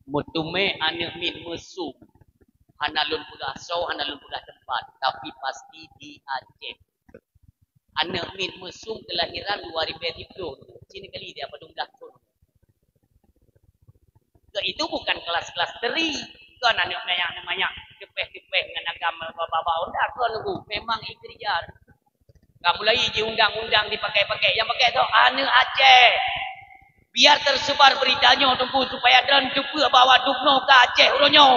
Mutume anak min mesum. Hanalun pegasau, hanalun pegas tempat. Tapi pasti di Aceh. Anak min mesum kelahiran 2010. Sini kali dia padung dakun. Itu bukan kelas-kelas teri. Kan anak banyak kepeh-kepeh dengan agama bawa-bawa. Dah kan lu. Memang ikhtiar. Kamu lagi di undang-undang dipakai-pakai. Yang pakai tu anak Aceh. Biar tersebar beritanya tunggu supaya dan juga bawa dukno ke Aceh uronyo.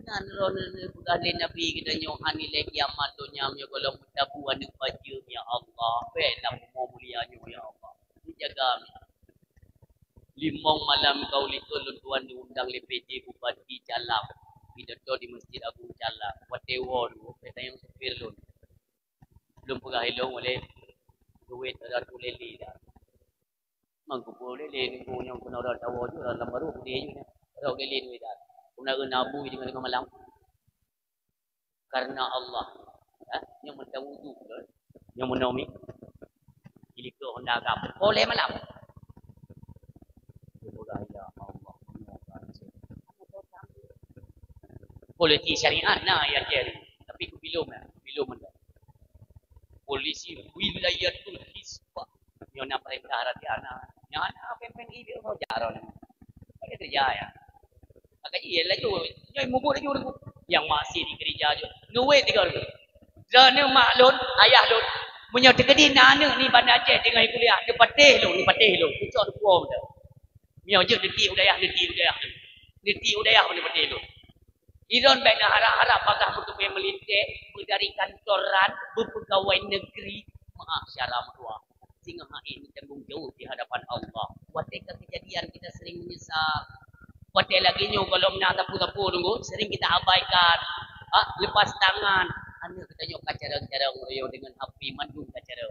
Nan ron bukan Nabi kita nyohani lagi amat dunia mi kalau mutabu anu baca ya Allah. Belah mau mulianya ya Allah. Jaga mi. Limong malam kau litulun tuan diundang le PJ Bupati Calam. Pidato di Masjid Agung Calam. Watewo dulu. Kita yang sepir lun. Belum pernah hilong oleh duit ada tuleli dah. Mangku boleh le ni yang kena dah tahu je dalam baru dia je. Ada lele duit dah. Kemudian nabu dengan malam. Karena Allah. Yang mentawudu. Yang menaumi. Jadi ke hendak apa. Boleh malam. Polisi syariat nah ya jadi. Tapi aku belum anda. Polisi wilayatul hisbah. Yang nak perintah ratiana. Yang nak pempeng ini kau jaron. Ada kerja ya. Agak iya lah tu. Yang mubur lagi orang yang masih di gereja je. Nuwe tiga orang. Jana mak lon, ayah lon. Punya tekedi nana ni Bandar Aceh tengah kuliah. Ni patih lon. Kucuk tu kuam dah. Mio je deti udayah. Deti udayah boleh patih lon. Iron baik nak harap-harap apakah untuk yang melintik dari kantoran berpegawai negeri maaf syarah maklum sehingga ini tanggung jawab di hadapan Allah. Watekan kejadian kita sering menyesal. Watek lagi nyo kalau nak tapu-tapu tunggu sering kita abaikan. Lepas tangan. Anda kita nyok kacara-cara orang dengan api mandung kacara.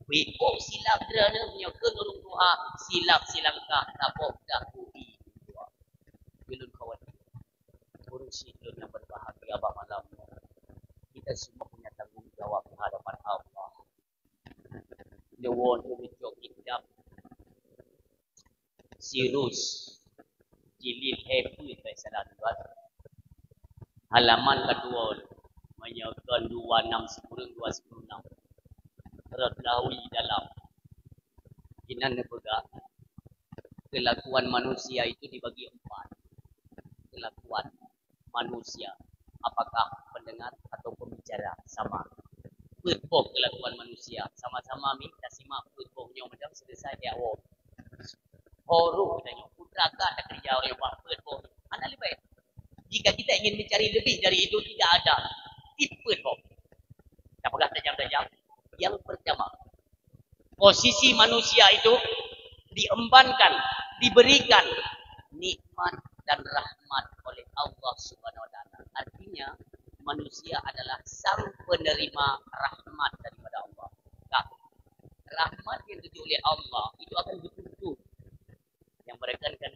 Wiko silap derana punya kenurung doa silap silangkah tapok dah budi. Belum kawan. Urusi yang berbahagia malam. Kita semua punya tanggung jawab di hadapan Allah. The one who will talk it up. Sirus jilid happy salah buat. Halaman kedua menyatakan 2610-296. Terdawi dalam kinan negara kelakuan manusia itu dibagi 4. Kelakuan manusia, apakah pendengar atau pembicara sama. Putbok kelakuan manusia sama-sama minta simak putboknya macam selesai dia awak. Horo katanya putra ada kerja orang buat putbok. Anak lebih baik. Jika kita ingin mencari lebih dari itu tidak ada putbok. Tak pegang tajam-tajam. Yang pertama, posisi manusia itu diembankan, diberikan nikmat dan rahmat oleh Allah Subhanahu wa taala. Artinya manusia adalah sang penerima rahmat daripada Allah. Nah, rahmat yang diberi oleh Allah itu akan dituntut. Yang mereka kan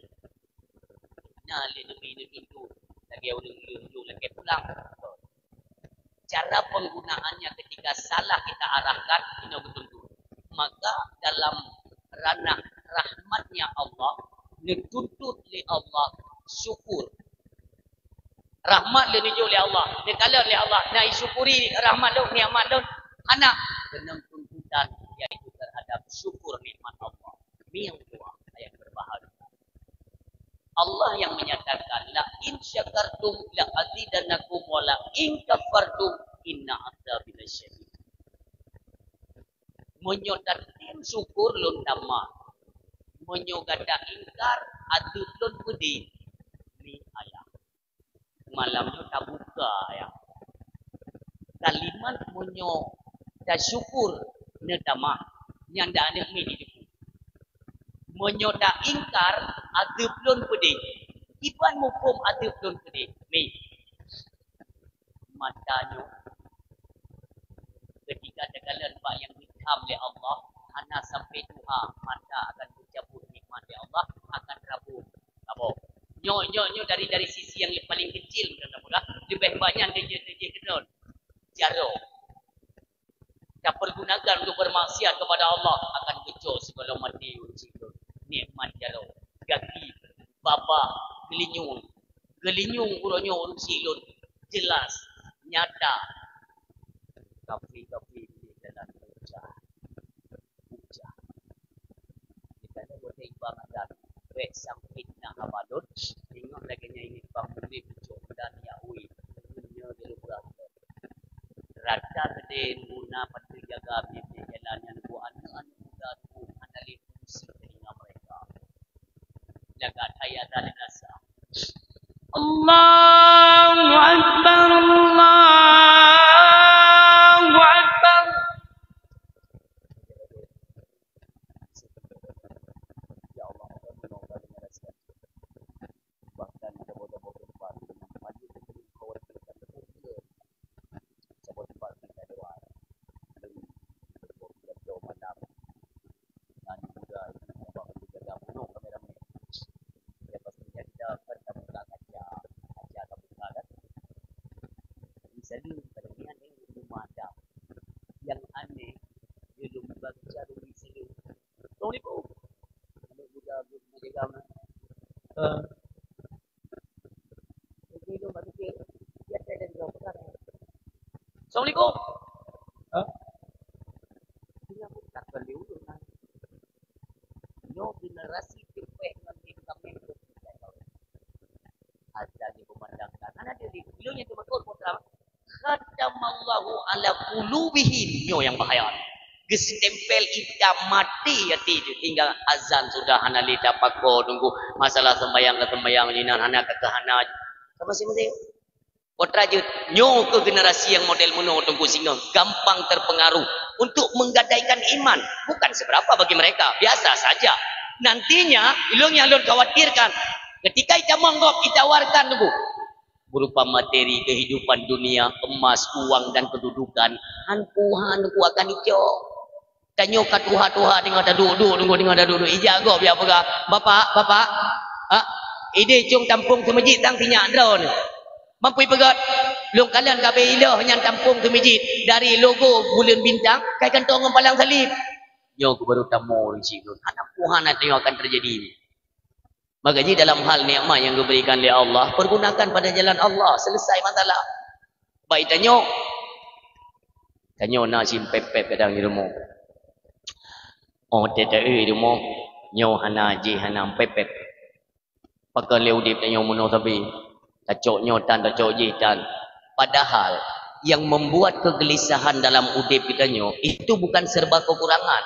lebih itu lagi ulung lagi pulang. Cara penggunaannya ketika salah kita arahkan ini betul-betul. Maka dalam ranah rahmatnya Allah dituntut oleh Allah syukur. Rahmat le nuju oleh Allah. Dia kala oleh Allah nak syukuri rahmat lu, nikmat lu. Anak kena tuntutan iaitu terhadap syukur nikmat Allah. Ini yang kedua ayat berbahagia. Allah yang menyatakan la in syakartum la azidannakum wa la in kafartum inna adzabi lasyadid. Menyodatin syukur lun tamah. Menyogada ingkar adut lun pedih. Ni ayat. Malamnya tak buka ya. Kalimat munyo dan syukur ne tamah yang dak ada mi di depan. Munyo dak ingkar adep lun pedih. Iban mukum adep lun pedih. Mi. Matanya ketika segala bak yang hitam oleh Allah, ana sampai Tuha mata akan mencabut nikmat oleh Allah akan rabun. Apa? Nyo dari sisi yang paling kecil mudah-mudahan lebih banyak dia kenal jaro tak pergunakan untuk bermaksiat kepada Allah akan kecil segala mati uji nikmat jaro gaki bapa gelinyung. Gelinyung uronyo urung silun. Jelas, nyata. Kapi-kapi di dalam ucah. Kita ada buat ibang adat. Wek sang fitnah abadut. Tengok lagi ini bang murid ucuk dan yahui. Dunia dulu berapa. Rata gede guna pada jaga bibir jalan yang buat anak muda tu analis fungsi telinga mereka. Jaga daya dan rasa. Allahu Akbar, Allahu Akbar. Ya Allah, menolongkan rasa. Bahkan dabo-dabo depan dengan maju ke kawan kita betul. Sebab tempat kita doa. Dan berbuat doa malam. Dan juga bapak juga dah penuh kameramen. Dia pasti kita akan buka kaca buka kan. Misalnya pada ni ada rumah ada yang aneh dia belum baca dulu sini. Assalamualaikum. Ada juga jaga itu bagi dia ada di bawah. Assalamualaikum. Dia tak perlu kan. Yo generasi tipek nanti kami itu. Ada di pemandangkan. Ada di beliaunya itu betul putra. Khatamallahu ala qulubihim. Yo yang bahaya. Gesitempel hitam mati hati hingga azan sudah hanali dapat ko tunggu masalah sembahyang ke sembahyang jinan hana ke hana. Apa sih mesti? Putra je nyo ke generasi yang model mono tunggu singa gampang terpengaruh untuk menggadaikan iman bukan seberapa bagi mereka biasa saja. Nantinya ilung yang lon khawatirkan ketika kita monggok kita warkan tunggu berupa materi kehidupan dunia emas uang dan kedudukan hanpuhan ku akan hijau tanyo kat tuha tengok dah duduk tunggu tengok dah duduk ijago biar apa bapak ide cung tampung ke masjid tang tinyak drone mampu pegat long kalian kabeh ilah yang tampung ke masjid dari logo bulan bintang kai kantong palang salib yo ku baru tamu di situ anak puhan tengok akan terjadi makanya dalam hal nikmat yang diberikan oleh Allah pergunakan pada jalan Allah selesai masalah baik tanyo nak simpepep kadang di rumah oh tidak di rumah nyo hana ji hana pepep pakai leudip tanyo muno tapi tacok nyotan tacok jitan padahal yang membuat kegelisahan dalam udip kita nyo itu bukan serba kekurangan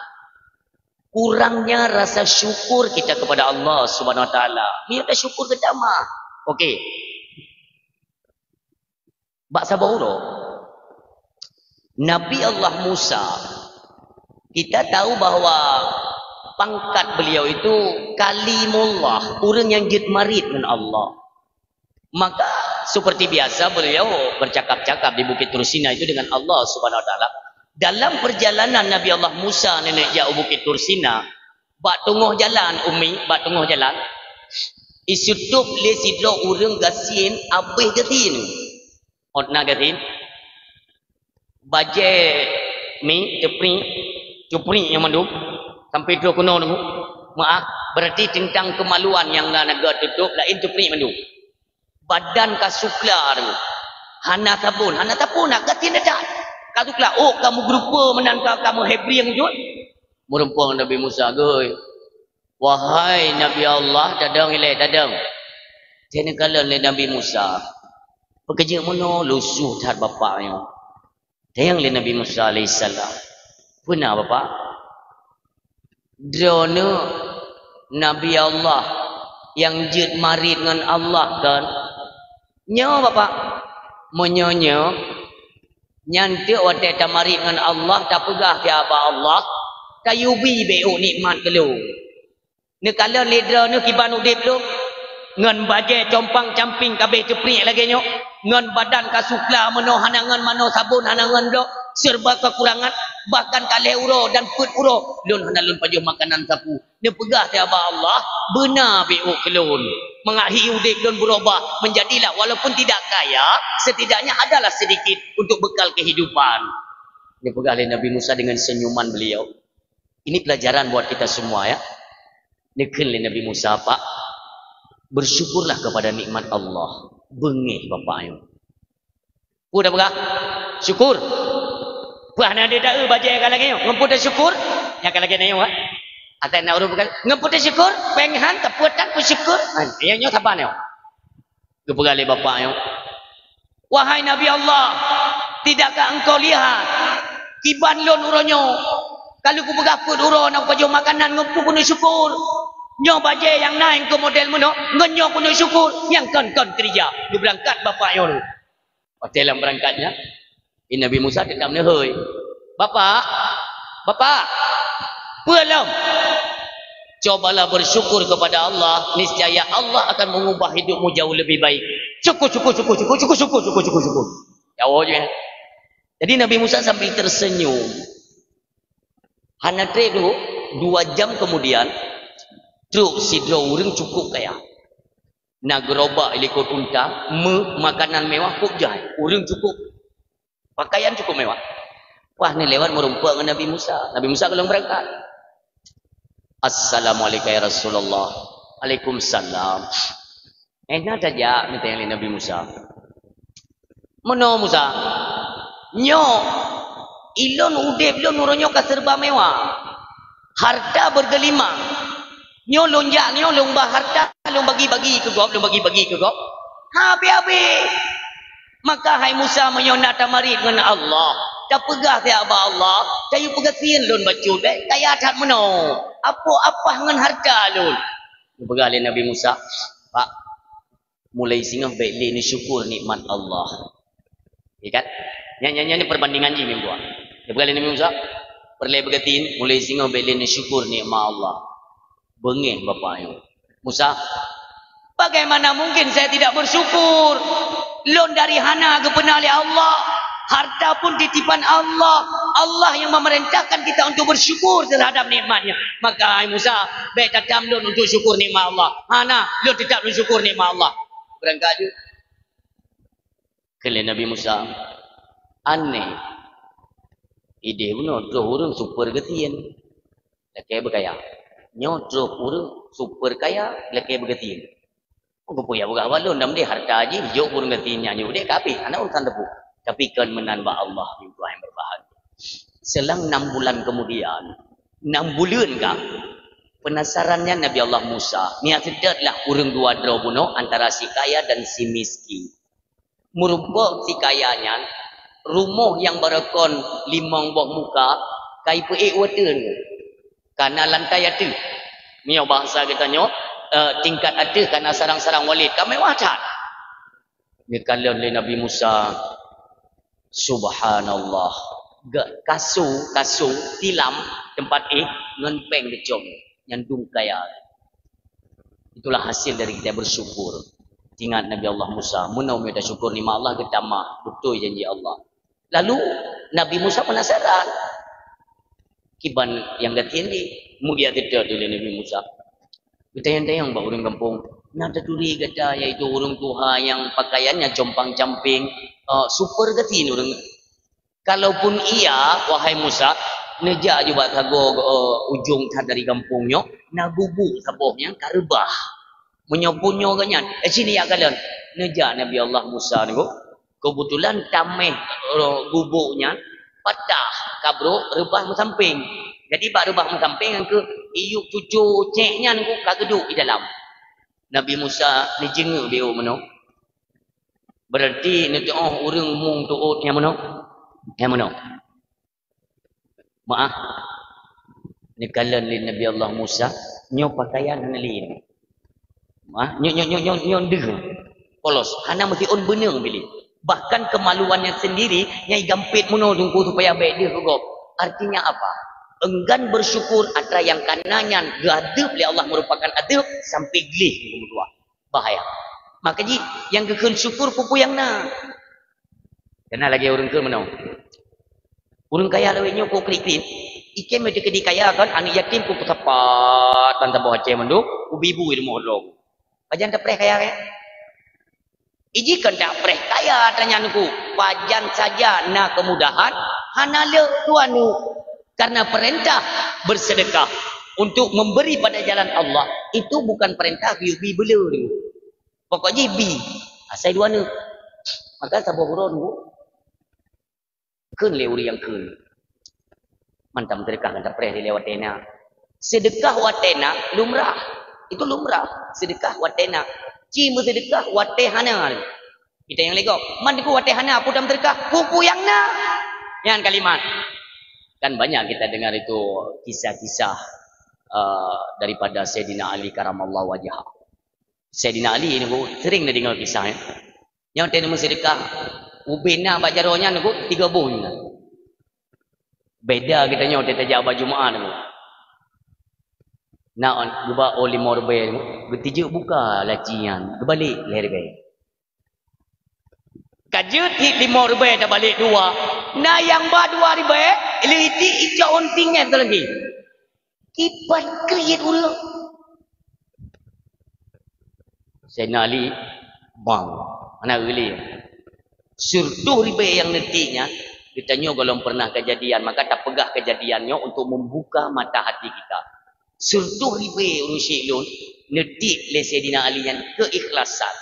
kurangnya rasa syukur kita kepada Allah Subhanahu wa taala ni ada syukur kita mah okey bak saburo Nabi Allah Musa kita tahu bahawa pangkat beliau itu kalimullah orang yang jitmarit dengan Allah. Maka seperti biasa beliau bercakap-cakap di Bukit Tursina itu dengan Allah Subhanahu wa taala. Dalam perjalanan Nabi Allah Musa nenek jauh Bukit Tursina, bak tengah jalan bak tengah jalan. Isutup le sidro urang gasin abih gatin. Otna gatin. Baje mi cupri yang mandu sampai dua kuno nunggu. Maaf, berarti tentang kemaluan yang naga tutup lain cupri mandu. Badan kasukla tu hana tabun nak gatin dah kasukla oh kamu grupa menangkap kamu hebri yang wujud merumpang Nabi Musa goy wahai Nabi Allah dadang jadi kalau Nabi Musa pekerja mono lusuh tar bapaknya yang Nabi Musa alaihissalam pernah bapak drone Nabi Allah yang jid marid dengan Allah kan nyo bapak menyonyo nyanti wate tamari dengan Allah tak pegah ke apa Allah kayubi beu nikmat kelu ne kala ledra ne kiban udip lu ngan baje compang camping kabeh ceprik lagi nyo ngan badan kasukla meno hanangan mano sabun hanangan do serba kekurangan bahkan kalih uro dan put uro lun hanalun pajuh makanan sapu ne pegah ke apa Allah benar beu kelun mengakhiri udip dan berubah menjadilah walaupun tidak kaya setidaknya adalah sedikit untuk bekal kehidupan. Ini pegang oleh Nabi Musa dengan senyuman beliau. Ini pelajaran buat kita semua ya. Nekun oleh Nabi Musa pak Bersyukurlah kepada nikmat Allah. Bengih bapak ayo. Udah berah? Syukur. Puah nak ada tak baca yang lagi yo. Ngemput syukur. Yang lagi nayo ah. Atai nak urus bukan. Ngemput syukur, penghan teputan ku syukur. Yang nyo tapan yo. Keperali bapak yo. Wahai Nabi Allah, tidakkah engkau lihat kiban lon uronyo? Kalau ku beraput uron aku baju makanan ngemput kuno syukur. Nyo baje yang naik ke model meno, ngenyo kuno syukur. Yang kon kerja. Dia berangkat bapak yo tu. Dalam berangkatnya, Nabi Musa tetap nehoi. Bapak, belum. Cobalah bersyukur kepada Allah, niscaya Allah akan mengubah hidupmu jauh lebih baik. Syukur. Jauh je. Jadi Nabi Musa sambil tersenyum. Hana tu 2 jam kemudian, truk sidro urang cukup kaya. Nak gerobak ilikot unta, makanan mewah kok jai. Urang cukup. Pakaian cukup mewah. Wah, ni lewat merumpa dengan Nabi Musa. Nabi Musa kalau berangkat. Assalamualaikum ya Rasulullah. Waalaikumsalam. Nak saja minta yang Nabi Musa. Mana Musa? Nyo ilon udep ilon uronyo ka serba mewah. Harta bergelimang. Nyo lonjak, nyo lomba harta, lom bagi-bagi ke gop, Habis. Maka hai Musa menyona tamarid dengan Allah. Tak pegah dia abah Allah. Cayu pegah sien lon bacu be. Kaya tak meno. Apa dengan harta lon. Pegah le Nabi Musa. Pak, mulai singgah baik le ni syukur nikmat Allah. Ya kan? Nyanyi perbandingan je minggu. Dia pegah le Nabi Musa. Perle begatin mulai singgah baik le ni syukur nikmat Allah. Bengih bapak ayo. Musa, bagaimana mungkin saya tidak bersyukur? Lon dari hana kebenar oleh Allah. Harta pun titipan Allah. Allah yang memerintahkan kita untuk bersyukur terhadap nikmatnya. Maka hai Musa, baik tetap lon untuk syukur nikmat Allah. Hana, lon tetap bersyukur nikmat Allah. Berangkat je. Kali Nabi Musa, aneh. Ide benar, tu orang super getien. Laki berkaya. Nyodrok urang super kaya laki begatin. Ko puya buka balon dam dia harta aja jok urang gatin nyanyi dia kapi anak urusan tepu. Tapi kan menanba Allah minggu yang berbahagia. Selang 6 bulan kemudian, 6 bulan kah? Penasarannya Nabi Allah Musa, niat sedatlah urang dua drobuno antara si kaya dan si miskin. Merubah si kayanya rumah yang berekon 5 buah muka kai pe water. Karena lantai ada. Ni bahasa kita nyo tingkat ada karena sarang-sarang walid kami wacat. Ni kalau Nabi Musa subhanallah kasu tilam tempat ngenpeng decong nyandung kaya. Itulah hasil dari kita bersyukur. Ingat Nabi Allah Musa, munau dah syukur ni Allah ketamah betul janji Allah. Lalu Nabi Musa penasaran. Kiban yang gatin di mulia tidak oleh Nabi Musa. Tayang-tayang bak orang kampung. Nada turi kata iaitu orang Tuhan yang pakaiannya compang-camping. Super gatin orang. Kalaupun ia, wahai Musa, nejak juga tago ujung dari kampungnya, nagubu sabohnya karubah. Menyopunyo ganyan. Sini ya kalian. Nejak Nabi Allah Musa ni kebetulan tameh gubuknya patah kabro rebah samping. Jadi bak rebah samping ke iuk cucu ceknya ni kageduk di dalam. Nabi Musa ni jenguk dia mano. Berarti ni tu urang mung tuut yang mano? Yang mano? Maaf. Ni kalan li Nabi Allah Musa nyo pakaian lin. Nyo deh. Polos. Hana mesti on bener pilih. Bahkan kemaluannya sendiri nyai gampit muno tunggu supaya baik dia kegop. Artinya apa? Enggan bersyukur antara yang kanannya gadab oleh Allah merupakan adab sampai gelih kedua. Bahaya. Maka ji yang kekun syukur pupu yang na. Kenal lagi orang ke mana? Orang kaya lawenya ko krik-krik. Ikem mesti kedi kaya kan anak yatim ku tepat bantah bawah cem menduk ubi-ibu ilmu hodong. Pajan tak kaya ya? Iji kan tak preh kaya tanya nuku. Wajan saja na kemudahan. Hana le tuanu. Karena perintah bersedekah. untuk memberi pada jalan Allah itu bukan perintah bi bela ni. Pokoknya bi. Asai dua ni. Maka sabar buron bu. Keun le uri yang keun. Mantam sedekah kan tak di lewat tena. Sedekah watena lumrah. Itu lumrah. Sedekah watena. Cima sedekah watehana. Kita yang lego. Man ku watehana apa dalam sedekah? Kuku yang na. Yang kalimat. Kan banyak kita dengar itu kisah-kisah daripada Sayyidina Ali karamallahu wajhah. Sayyidina Ali ini bu sering dah dengar kisahnya. Yang tena sedekah ubena bajaronya ni bu 3 bulan. Beda kita nyo kita jawab Jumaat ni. Nak gua oli morbe bertijuk buka lacian, balik lerbe. Kajut hit 5 ribu dah balik 2. Nah yang ba 2 ribu iliti ijau ontingnya tu lagi. Kipat kriet ulo. Sayyidina Ali bang, mana uli. Surtuh ribu yang netinya ditanya kalau pernah kejadian, maka tak pegah kejadiannya untuk membuka mata hati kita. Surtuh ribu urusi lun, netik le Sayyidina Ali yang keikhlasan.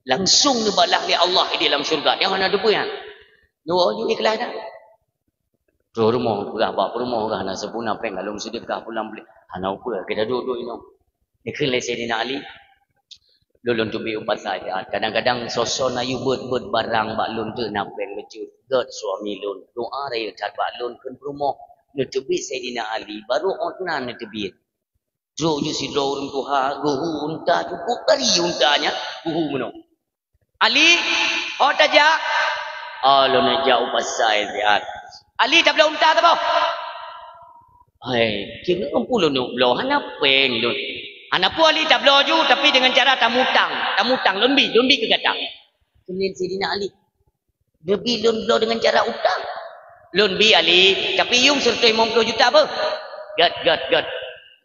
Langsung dibalas oleh Allah di dalam syurga. Yang mana ada apa yang? Dua je ikhlas dah. Terus rumah pegah bak rumah orang nak sepuna peng kalau sedekah pulang beli. Hana apa kita duduk ini. Ikhlas le Sayyidina Ali. Lulun tu bi ubat saja. Kadang-kadang sosok nayu bet barang bak lun tu nak peng becut. God suami lun. Doa raya cat bak lun kun rumah. Nu tebit Sayyidina Ali baru otnan nu tebit. Terus je si orang Tuhan guhu unta cukup tari untanya guhu meno. Ali, oh taja. Lo nak jauh pasal dia. Ali tak boleh unta tak apa? Hai, kira kumpul lo nak hana peng lo. Hana pu Ali tak boleh ju tapi dengan cara tamutang lumbi ke gatang. Kemudian Sayyidina Ali. Lebih lo dengan cara utang. Lumbi Ali, tapi yung serta 50 juta apa? Gat.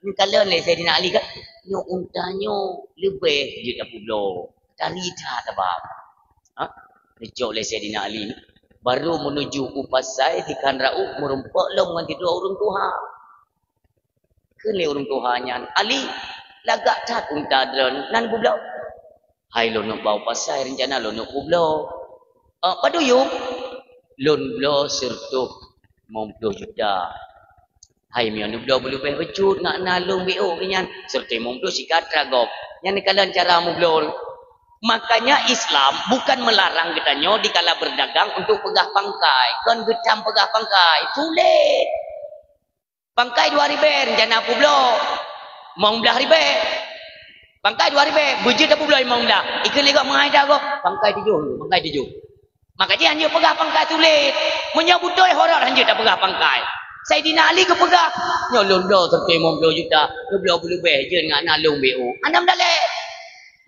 Ni kalau ni Sayyidina Ali kan, yo untanya lebih je tak pulau. Dari dah tabab. Lecok le Sayyidina Ali baru menuju upasai di kanrau merumpak long dengan tidur orang Tuhan. Kene orang Tuhannya Ali lagak cat unta dron nan pulau. Hai lo nak bau pasai rencana lo nak pulau. Padu yum lon lo sertuk 50 juta. Hai mian pulau boleh becut nak nalung BO kenyan serta 50 sikat ragop. Yang nikalan cara pulau. Makanya Islam bukan melarang kitanya dikala berdagang untuk pegah pangkai. Kan gecam pegah pangkai. Sulit. Pangkai 2 ribu rencana aku belum. Mau belah ribu. Pangkai 2 ribu. Bujit aku belum mau belah. Ikan legak mengajar kok. Pangkai 7. Makanya hanya pegah pangkai sulit. Menyabutoi horor hanya tak pegah pangkai. Sayyidina Ali ke pegah. Nyolong dah serta 50 juta. Dia boleh je dengan nalung BO. Anda mendalek.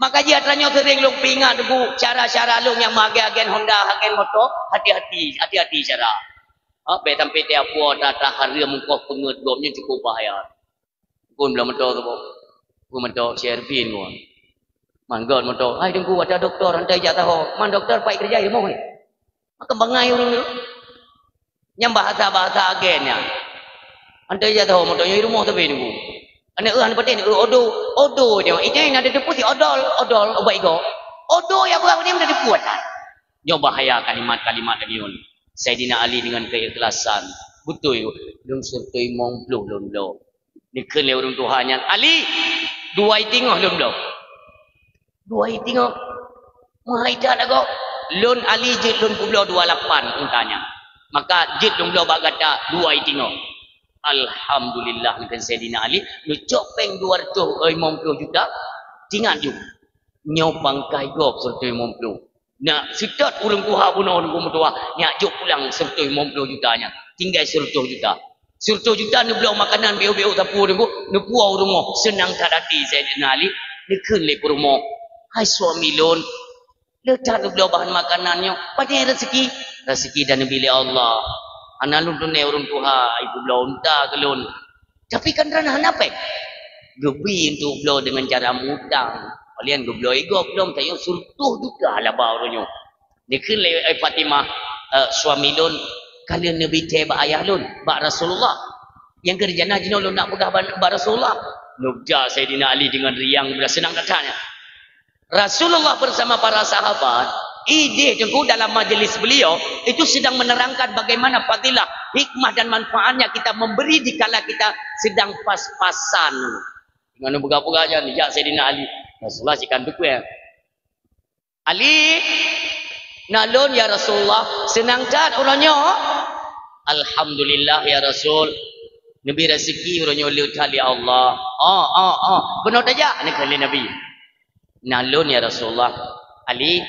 Maka dia tanya sering long pingat debu cara-cara long yang agen Honda, agen motor, hati-hati cara. Be sampai dia buat data harga mungkau pengut gomnya cukup bahaya. Kun belum motor tu. Ku motor Sherpin ku. Manggon motor. Hai dengku ada doktor hantai jatuh. Man doktor pai kerja ilmu ni. Maka bangai orang tu. Yang bahasa agennya. Hantai jatuh motor yang rumah tapi dengku. Anak orang pada ni odo dia. Itu yang ada depu si odol obai go. Odo yang orang ni ada depu kan. Yo bahaya kalimat-kalimat tadi on. Sayyidina Ali dengan keikhlasan. Betul dong sertai mong blue lon. Ni kene orang Tuhannya Ali 2 tengok lon. 2 tengok. Mahaidah dah go. Lon Ali jit lon pulau 28 untanya. Maka jit lon bak kata 2 tengok. Alhamdulillah dengan Sayyidina Ali nucok peng 250 juta tinggal ju nyopang kai gop serta 50 nak sitat urang tuha bunuh urang tua nyak jok pulang serta 50 jutanya tinggal 100 juta ni belum makanan beo tapu ni puau rumah senang tak hati Sayyidina Ali ni keun le rumah hai suami lon letak belum bahan makanannya pada rezeki dan bilik Allah. Anak lu dunia orang Tuhan, ibu belau unta kelun. Tapi kan ranah apa? Gebi untuk belau dengan cara mutang. Kalian belau ego belum tayo surtuh juga lah barunya. Dikir le Fatimah suami lun kalian nabi teh ba ayah lun ba Rasulullah. Yang kerja nak jenuh nak pegang Rasulullah. Nubja Sayyidina Ali dengan riang bila senang katanya. Rasulullah bersama para sahabat, ide jengku dalam majlis beliau itu sedang menerangkan bagaimana fadilah, hikmah dan manfaatnya kita memberi dikala kita sedang pas-pasan. Dengan buka-buka aja nih, ya Sayyidina Ali. Rasulullah cikan tuku ya. Ali, nalun ya Rasulullah, senang cat orangnya. Alhamdulillah ya Rasul. Nabi rezeki orangnya liut kali Allah. Benar saja ni kali Nabi. Nalun ya Rasulullah. Ali,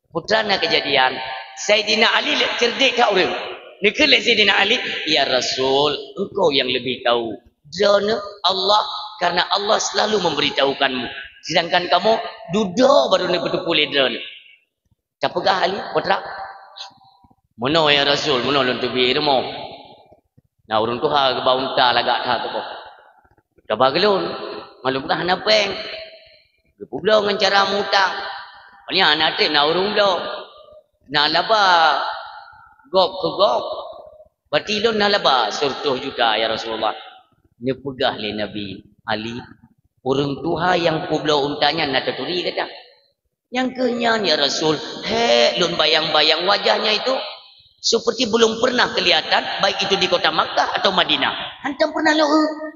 putra nak kejadian. Sayyidina Ali cerdik kau orang. Ni kali Sayyidina Ali, ya Rasul, engkau yang lebih tahu. Jana Allah, karena Allah selalu memberitahukanmu. Sedangkan kamu duduk baru ni betul ledra ni. Capakah Ali, putra? Mana ya Rasul, mana lun tu bir mo. Nah urang tu ha ke baunta lagak tha tu. Dah bagelun. Malum dah na peng. Gepublo ngan cara mutang. Paling anak te na urung blo. Na laba gop tu gop. Berarti lun na laba 100 juta ya Rasulullah. Ni pegah le Nabi Ali. Urang tuha yang publo untanya na taturi kata. Yang kenyan ya Rasul, lun bayang-bayang wajahnya itu seperti belum pernah kelihatan, baik itu di kota Makkah atau Madinah. Hantam pernah lo?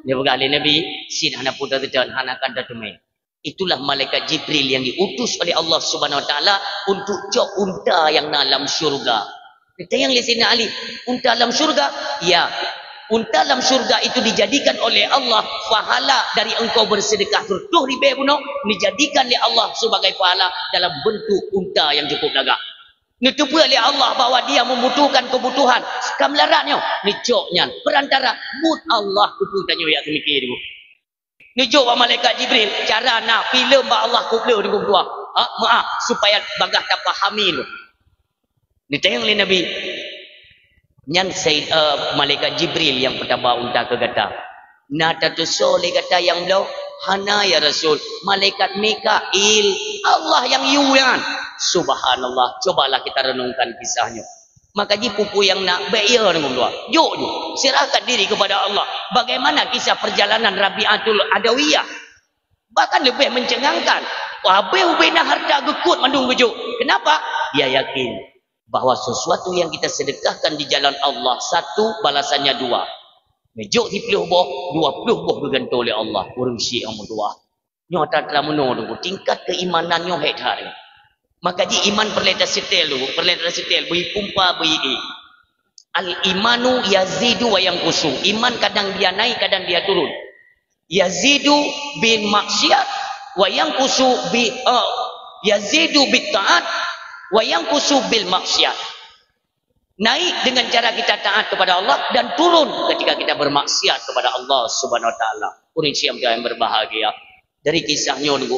Dia berkali Nabi, sin anak putra dan anak kanda tumai. Itulah malaikat Jibril yang diutus oleh Allah Subhanahu Wa Taala untuk cok unta yang dalam syurga. Kita yang lihat Ali, unta dalam syurga, ya. Unta dalam syurga itu dijadikan oleh Allah pahala dari engkau bersedekah 30 ribu bunuh, dijadikan oleh Allah sebagai pahala dalam bentuk unta yang cukup lagak. Ditupu oleh Allah bahwa dia membutuhkan kebutuhan kamlaratnya nicoknya perantara mut Allah kuputannya ya semikir itu nicok wa malaikat Jibril cara nak filem ba Allah kubla dengan dua maaf supaya bagah tak pahami tu ni tayang le Nabi nyan Said malaikat Jibril yang pertama unta ke gata na tatu soleh kata yang beliau hana ya Rasul malaikat Mikail Allah yang yuan. Subhanallah, cobalah kita renungkan kisahnya. Maka pupu yang nak bayar dengan dua. Yuk, serahkan diri kepada Allah. Bagaimana kisah perjalanan Rabi'atul Adawiyah? Bahkan lebih mencengangkan. Wahai ubena harta gekut mandung bejuk. Kenapa? Dia yakin bahwa sesuatu yang kita sedekahkan di jalan Allah, satu balasannya dua. Bejuk 10 boh, 20 boh bergantung oleh Allah. Orang syik yang berdua. Nyata telah menunggu tingkat keimanannya hektar. Maka di iman perleta setel beri pumpa beri al imanu yazidu wa yanqusu. Iman kadang dia naik kadang dia turun. Yazidu bil maksiat wa yanqusu bi yazidu bit taat wa yanqusu bil maksiat. Naik dengan cara kita taat kepada Allah dan turun ketika kita bermaksiat kepada Allah Subhanahu Wa Taala. Orang yang berbahagia. Dari kisahnya dulu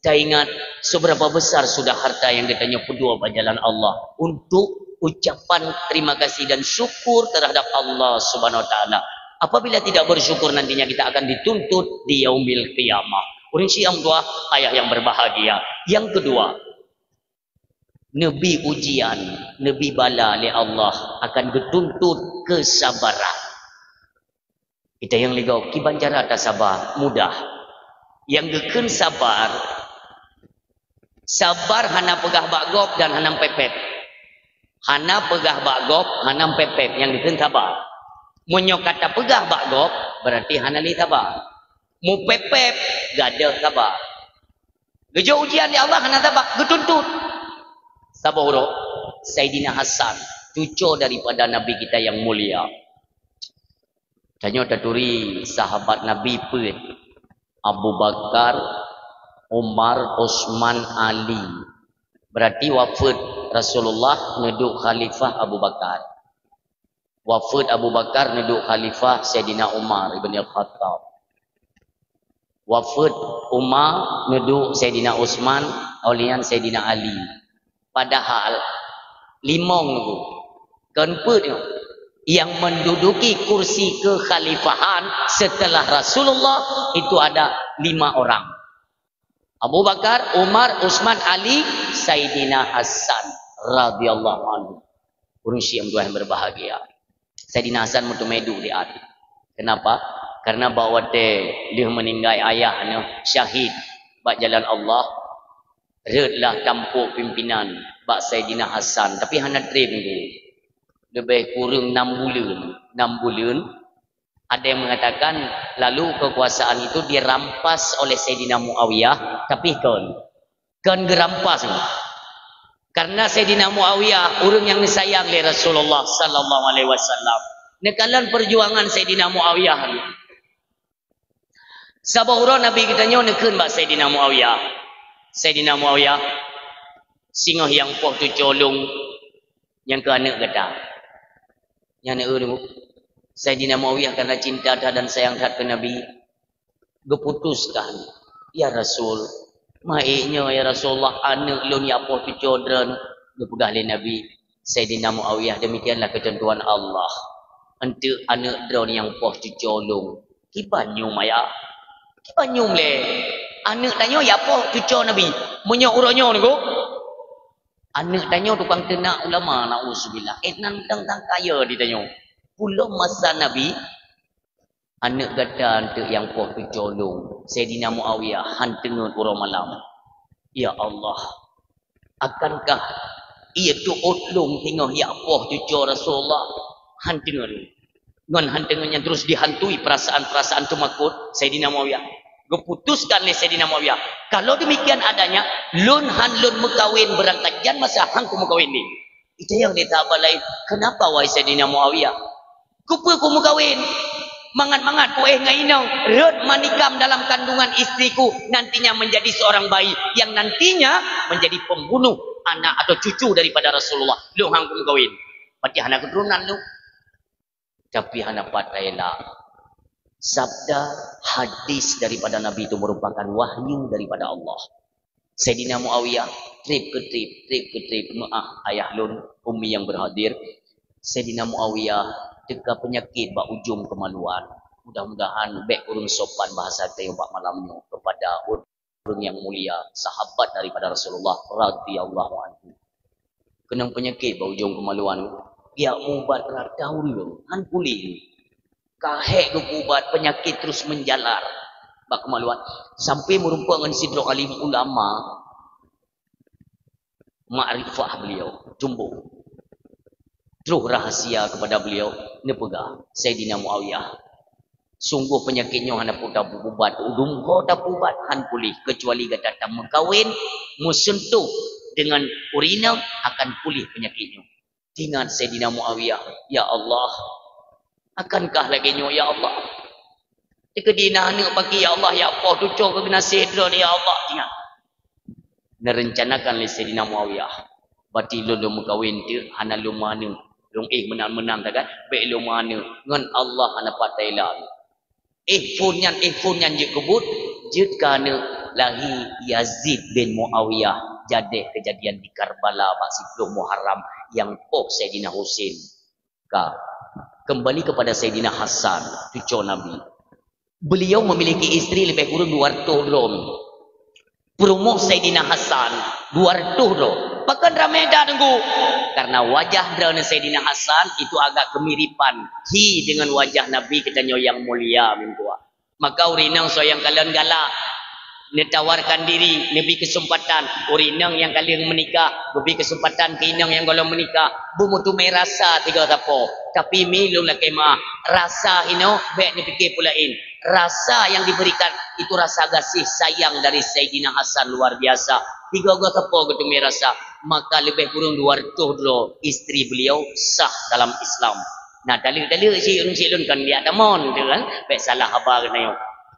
saya ingat seberapa besar sudah harta yang ditanya kedua jalan Allah untuk ucapan terima kasih dan syukur terhadap Allah Subhanahu Wa Taala. Apabila tidak bersyukur nantinya kita akan dituntut di yaumil qiyamah. Orang Syiam dua ayah yang berbahagia. Yang kedua, Nabi ujian, Nabi bala oleh Allah akan dituntut kesabaran. Kita yang ligau kiban cara tak sabar mudah. Yang geken sabar hana pegah bakgop dan hanam pepet. Hana pegah bakgop, hanam pepet yang dikena sabar. Munyo kata pegah bakgop berarti hana li sabar. Mu pepet gada sabar. Gejo ujian di Allah hana sabar, getuntut. Sabar bro. Sayyidina Hasan, cucu daripada Nabi kita yang mulia. Tanya taturi sahabat Nabi pun Abu Bakar, Umar, Osman, Ali. Berarti wafat Rasulullah neduk khalifah Abu Bakar. Wafat Abu Bakar neduk khalifah Sayyidina Umar ibn Al-Khattab. Wafat Umar neduk Sayyidina Osman, aulian Sayyidina Ali. Padahal limong tu kenput yang menduduki kursi kekhalifahan setelah Rasulullah itu ada 5 orang. Abu Bakar, Umar, Utsman, Ali, Sayyidina Hasan radhiyallahu anhu. Urus yang dua yang berbahagia. Sayyidina Hasan mutumedu di hati. Kenapa? Karena bahawa dia meninggal ayahnya syahid bak jalan Allah. Redlah tampuk pimpinan bak Saidina Hasan. Tapi hana dream tu. Lebih kurang 6 bulan. 6 bulan. Ada yang mengatakan lalu kekuasaan itu dirampas oleh Saidina Muawiyah. Tapi kan gerampas. Karena Saidina Muawiyah orang yang disayang oleh Rasulullah sallallahu alaihi wasallam. Nekalan perjuangan Saidina Muawiyah. Sabahura Nabi kita nyo nekeun bak Saidina Muawiyah. Saidina Muawiyah singoh yang poh tu colong yang ke anak kata. Yang anak dulu. Saidina Muawiyah karena cinta dan sayang ke Nabi geputuskan, ya Rasul, maiknya ya Rasulullah anak lun ya poh tu codran gepegah le Nabi. Saidina Muawiyah demikianlah ketentuan Allah. Untuk anak drone yang poh tu colong. Kibanyum maya. Kibanyum le. Anak tanya ya apa cucu Nabi munyo uronyo niku anak tanya tukang tenak ulama nauzubillah nantang tang kaya ditanya pula masa Nabi anak gada untuk yang poh tu colong Saidina Muawiyah hantengun urang malam ya Allah akankah ia tu otlong tengah ya poh cucu Rasulullah hantengun ngan hantengunnya terus dihantui perasaan-perasaan tu makut Saidina Muawiyah keputuskan oleh Saidina Muawiyah. Kalau demikian adanya, lun mekawin berangkat jan masa hang ku mekawin ni. Itu yang dia tak lain. Kenapa wahai Saidina Muawiyah? Kupa ku mekawin. Mangat-mangat ku ngainang red manikam dalam kandungan istriku nantinya menjadi seorang bayi yang nantinya menjadi pembunuh anak atau cucu daripada Rasulullah. Lu hang ku mekawin. Pati anak keturunan lu. Tapi anak patailah. Sabda hadis daripada Nabi itu merupakan wahyu daripada Allah. Saidina Muawiyah trip ke trip maaf ayah lun umi yang berhadir. Saidina Muawiyah teka penyakit bak ujung kemaluan. Mudah-mudahan baik urung sopan bahasa tayo bak malamnya kepada orang yang mulia sahabat daripada Rasulullah radhiyallahu anhu. Kenang penyakit bak ujung kemaluan. Ya ubat tahun lu han pulih. Kahek ubat penyakit terus menjalar bak kemaluan sampai merupakan sidro alim ulama makrifah beliau jumbo terus rahasia kepada beliau nepega Saidina Muawiyah sungguh penyakitnya hana puta ubat udum kota ubat han pulih kecuali kata mengkawin musentuh dengan urina akan pulih penyakitnya tinggal Saidina Muawiyah ya Allah akankah lagi nyo ya Allah dikedina ni bagi ya Allah ya apa tujuh ke kena sedra ya Allah ingat nerencanakan le Saidina Muawiyah bati lu mengkawin tu hana lu mana lu menang tak kan baik lu mana ngan Allah hana patailah phone nyan je kebut je kana lahi Yazid bin Muawiyah jadi kejadian di Karbala 10 Muharram yang Saidina Husain kembali kepada Saidina Hasan cucu Nabi. Beliau memiliki istri lebih kurang 200 rom. Promo Saidina Hasan 200 rom. Bahkan ramai dah tunggu. Karena wajah drone Saidina Hasan itu agak kemiripan dengan wajah Nabi katanya yang mulia mintua. Maka urinang so yang kalian galak ditawarkan diri lebih kesempatan urinang yang kalian menikah lebih kesempatan keinang yang kalau menikah bumutu mai rasa tiga tapo tapi milum lah kemah rasa ino baik dipikir pulain rasa yang diberikan itu rasa kasih sayang dari Saidina Hasan luar biasa tiga tapo gitu mai rasa maka lebih kurang 200 dulu istri beliau sah dalam Islam. Nah dalil-dalil si urun kan dia tamon tu kan baik salah khabar kena yo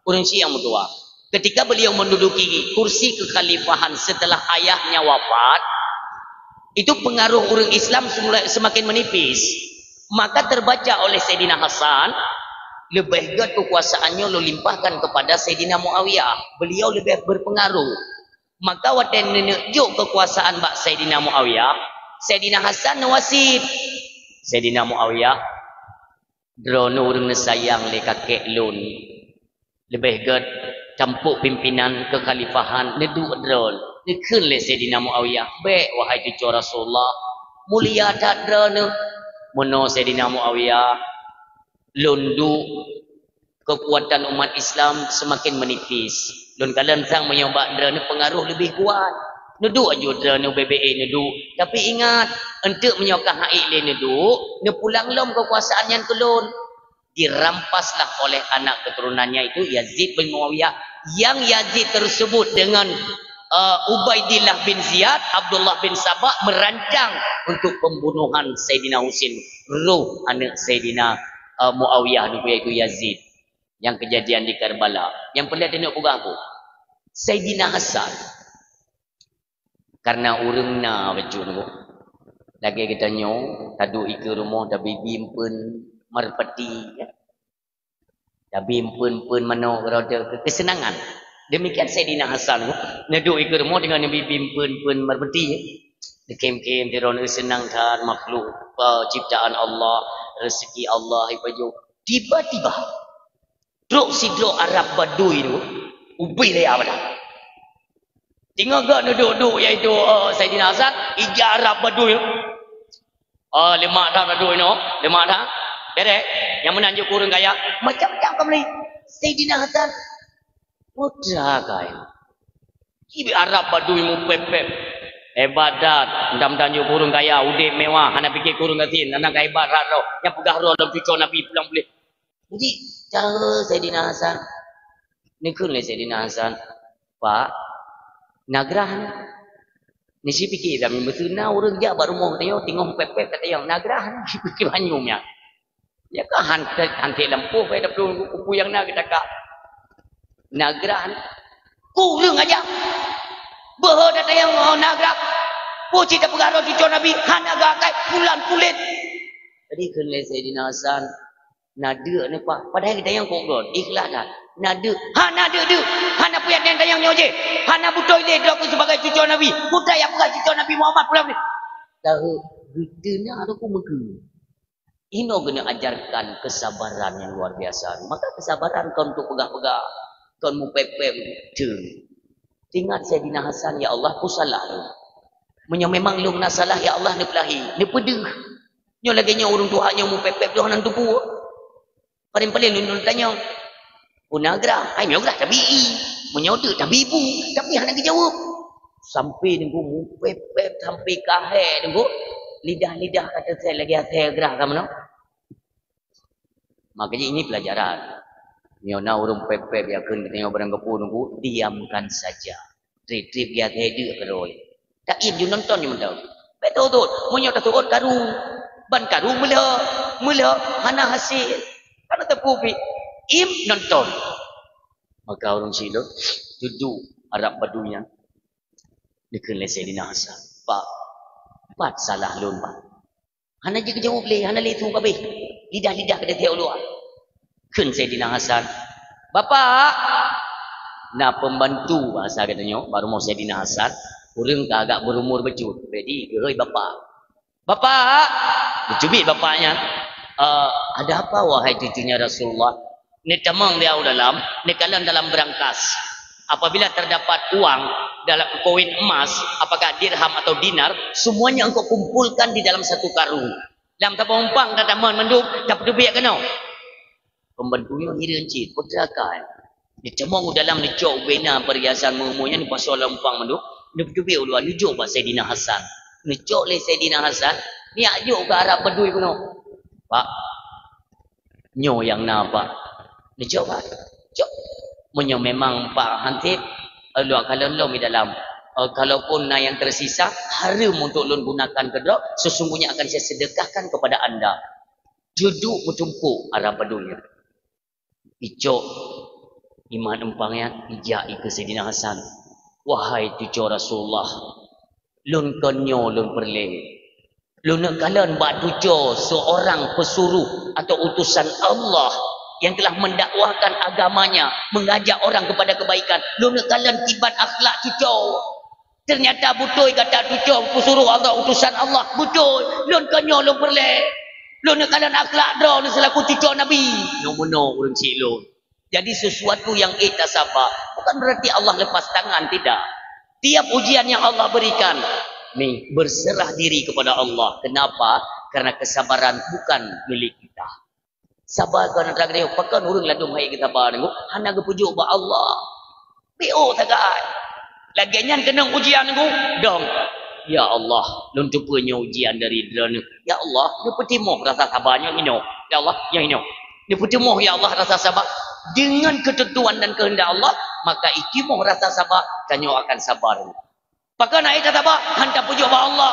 urun si yang mutua. Ketika beliau menduduki kursi kekhalifahan setelah ayahnya wafat, itu pengaruh orang Islam semakin menipis. Maka terbaca oleh Saidina Hasan, lebih gat kekuasaannya lo limpahkan kepada Saidina Muawiyah. Beliau lebih berpengaruh. Maka waktu menunjuk kekuasaan bak Saidina Muawiyah, Saidina Hasan wasit. Saidina Muawiyah, drono orang sayang le kakek lun. Lebih gat campur pimpinan kekhalifahan nedu drol nekun le Saidina Muawiyah baik wahai cucu Rasulullah mulia tak drone mono Saidina Muawiyah lundu kekuatan umat Islam semakin menipis. Lun kalian sang menyobak dera ni pengaruh lebih kuat. Neduk aja dera ni BBA neduk. Tapi ingat, untuk menyokah haik le neduk, ne pulang lom kekuasaan yang kelun. Dirampaslah oleh anak keturunannya itu Yazid bin Muawiyah. Yang Yazid tersebut dengan Ubaidillah bin Ziyad, Abdullah bin Sabah merancang untuk pembunuhan Sayyidina Husin, roh anak Sayyidina Muawiyah iaitu Yazid. Yang kejadian di Karbala. Yang pernah tengok pugah apa? Sayyidina Hasan. Karena urang na baju tu. Lagi kita nyo, tadu ike rumah tapi bimpun marpati ya. Tapi bimpun mana rada kesenangan. Demikian Sayyidina Hasan tu, neduk ike rumah dengan nabi bimpun marpati ya. Dekem-kem dirona senangkan makhluk ciptaan Allah, rezeki Allah ibajo. Tiba-tiba drok sidro Arab Badui tu ubi dia apa dah. Tinggal gak duduk iaitu Sayyidina Hasan ija Arab Badui. Lemak dah Badui no, lemak dah. Derek yang menanjuk kurung kaya macam-macam kembali. Sayyidina Hasan putra kaya. Ibi Arab Badui mu pepep. Hebat ndam tanjuk kurung kaya udik mewah hana fikir kurung katin anak hebat raro yang pegah ro dalam cucu Nabi pulang boleh. Jadi cara Sayyidina Hasan ni kun le Sayyidina Hasan Pak nagrahan ni si fikir dah betuna urang dia baru mau tengok pepek kata yang nagrahan fikir banyumnya ya kan hantik lampu pada perlu kupu yang nak kita kak nagrahan kurang aja bah data yang nagrak puji tak pengaruh cucu Nabi hana gakai pulan pulit jadi kun le Sayyidina Hasan nada ni pak padahal kita yang kokron ikhlas dah nada hana punya yang nyoje hana butoy le aku sebagai cucu Nabi putra yang bukan cucu Nabi Muhammad pula ni tahu gedenya aku megu ino kena ajarkan kesabaran yang luar biasa maka kesabaran kau untuk pegah-pegah kau mu pepem ingat Sayyidina Hasan ya Allah ku salah memang lu nak salah ya Allah ni pelahi ni pedih nyo lagi nyo urang tuanya mu pepep doh nan tupu paling-paling lundun tanya unagra ai nyogra tapi menyoda tapi ibu tapi hana dijawab sampai nunggu mu pepep sampai kahe nunggu lidah kata saya lagi hati gerah kamu no makanya ini pelajaran nyona urung pepep ya keun tengok barang kepu nunggu diamkan saja trip ya tedi keroi tak im ju nonton ni mentau betul tu munyo tak turut karu ban karu mula hana hasil karena tepupi im nonton maka orang silap duduk Arab Badunya dekat Sayyidina Hasan Pak salah lun pak hana je jawab le hana le tu kabeh lidah kada teu luar kun Sayyidina Hasan bapak nak pembantu bahasa katanya baru mau Sayyidina Hasan urang agak berumur becut jadi geui bapak dicubit bapaknya ada apa wahai cucunya Rasulullah ni temang dia dalam ni kalian dalam berangkas apabila terdapat uang dalam koin emas apakah dirham atau dinar semuanya engkau kumpulkan di dalam satu karung dalam tapampang dan taman menduk dapat duit kena pembantunya hira encit putrakan ni temang dalam ni cok bena perhiasan memunya ni pasal lempang menduk ni duit ulu ni jok Sayyidina Hasan ni cok le Sayyidina Hasan ni ajuk ke Arab Badui kuno Pak nyo yang napa ni cok Pak cok menyo memang Pak Hantip lu kalau lu di dalam kalaupun yang tersisa haram untuk lu gunakan kedok sesungguhnya akan saya sedekahkan kepada anda duduk bertumpuk Arab Badui icok iman empangnya ijak ke Sayyidina Hasan wahai cucu Rasulullah lun konyo lun perle lun kalian buat tujuh seorang pesuruh atau utusan Allah yang telah mendakwahkan agamanya, mengajak orang kepada kebaikan. Lun kalian tibat akhlak cucu. Ternyata betul kata cucu pesuruh Allah, utusan Allah. Betul. Lun kanyo lun perle. Lun kalian akhlak dah selaku cucu Nabi. No urang cik lun. Jadi sesuatu yang kita sabar bukan berarti Allah lepas tangan, tidak. Tiap ujian yang Allah berikan nih berserah diri kepada Allah. Kenapa? Karena kesabaran bukan milik kita. Sabar kau nak dia pakan urang ladung hai kita sabar ngu. Hana ge pujuk ba Allah. Bio tagai. Lagian kena ujian ngu. Dong. Ya Allah, lun tupanya ujian dari drone. Ya Allah, dia petimoh rasa sabarnya ino. Ya Allah, yang ino. Dia petimoh ya Allah rasa sabar. Dengan ketentuan dan kehendak Allah, maka ikimoh rasa sabar, kanyo akan sabar. Pakai naik kata sabar, hantar pujuk ba Allah.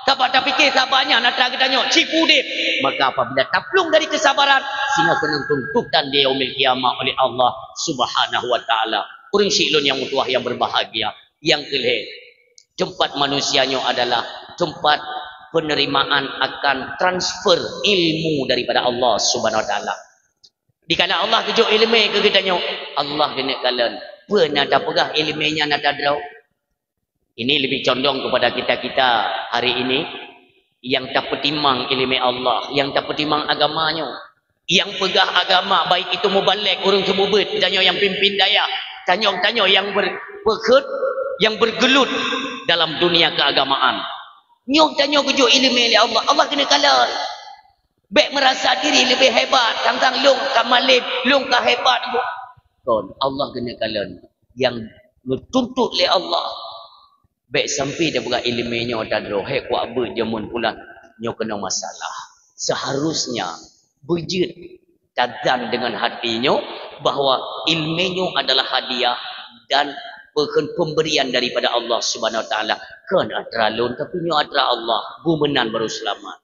Sabar tak fikir sabarnya nak kita tanya cipu dia. Maka apabila taplung dari kesabaran sehingga kena tuntutan dia yaumil kiamah oleh Allah Subhanahu wa taala. Urang syilun yang mutuah yang berbahagia, yang kelih. Tempat manusianya adalah tempat penerimaan akan transfer ilmu daripada Allah Subhanahu wa taala. Dikala Allah tujuk ilmu ke kita tanya, Allah kena kalian pernah tak pegah ilmunya nak tadrau. Ini lebih condong kepada kita-kita hari ini yang tak pertimang ilmu Allah, yang tak pertimang agamanya, yang pegah agama baik itu mubalik, orang sebubet, tanya yang pimpin daya, tanya yang berkut, yang bergelut dalam dunia keagamaan. Nyok tanya kujuk ilmu oleh Allah, Allah kena kalah. Baik merasa diri lebih hebat, tentang lung kamalib, lung ka hebat. Kon Allah kena kalah yang dituntut oleh Allah. Baik sampai dia buka ilmunya dan rohek kuat berjamun pula nyo kena masalah. Seharusnya bejit tadzan dengan hatinya bahawa ilmunya adalah hadiah dan pemberian daripada Allah Subhanahu wa taala. Kan atralun tapi nyo atra Allah, bumenan baru selamat.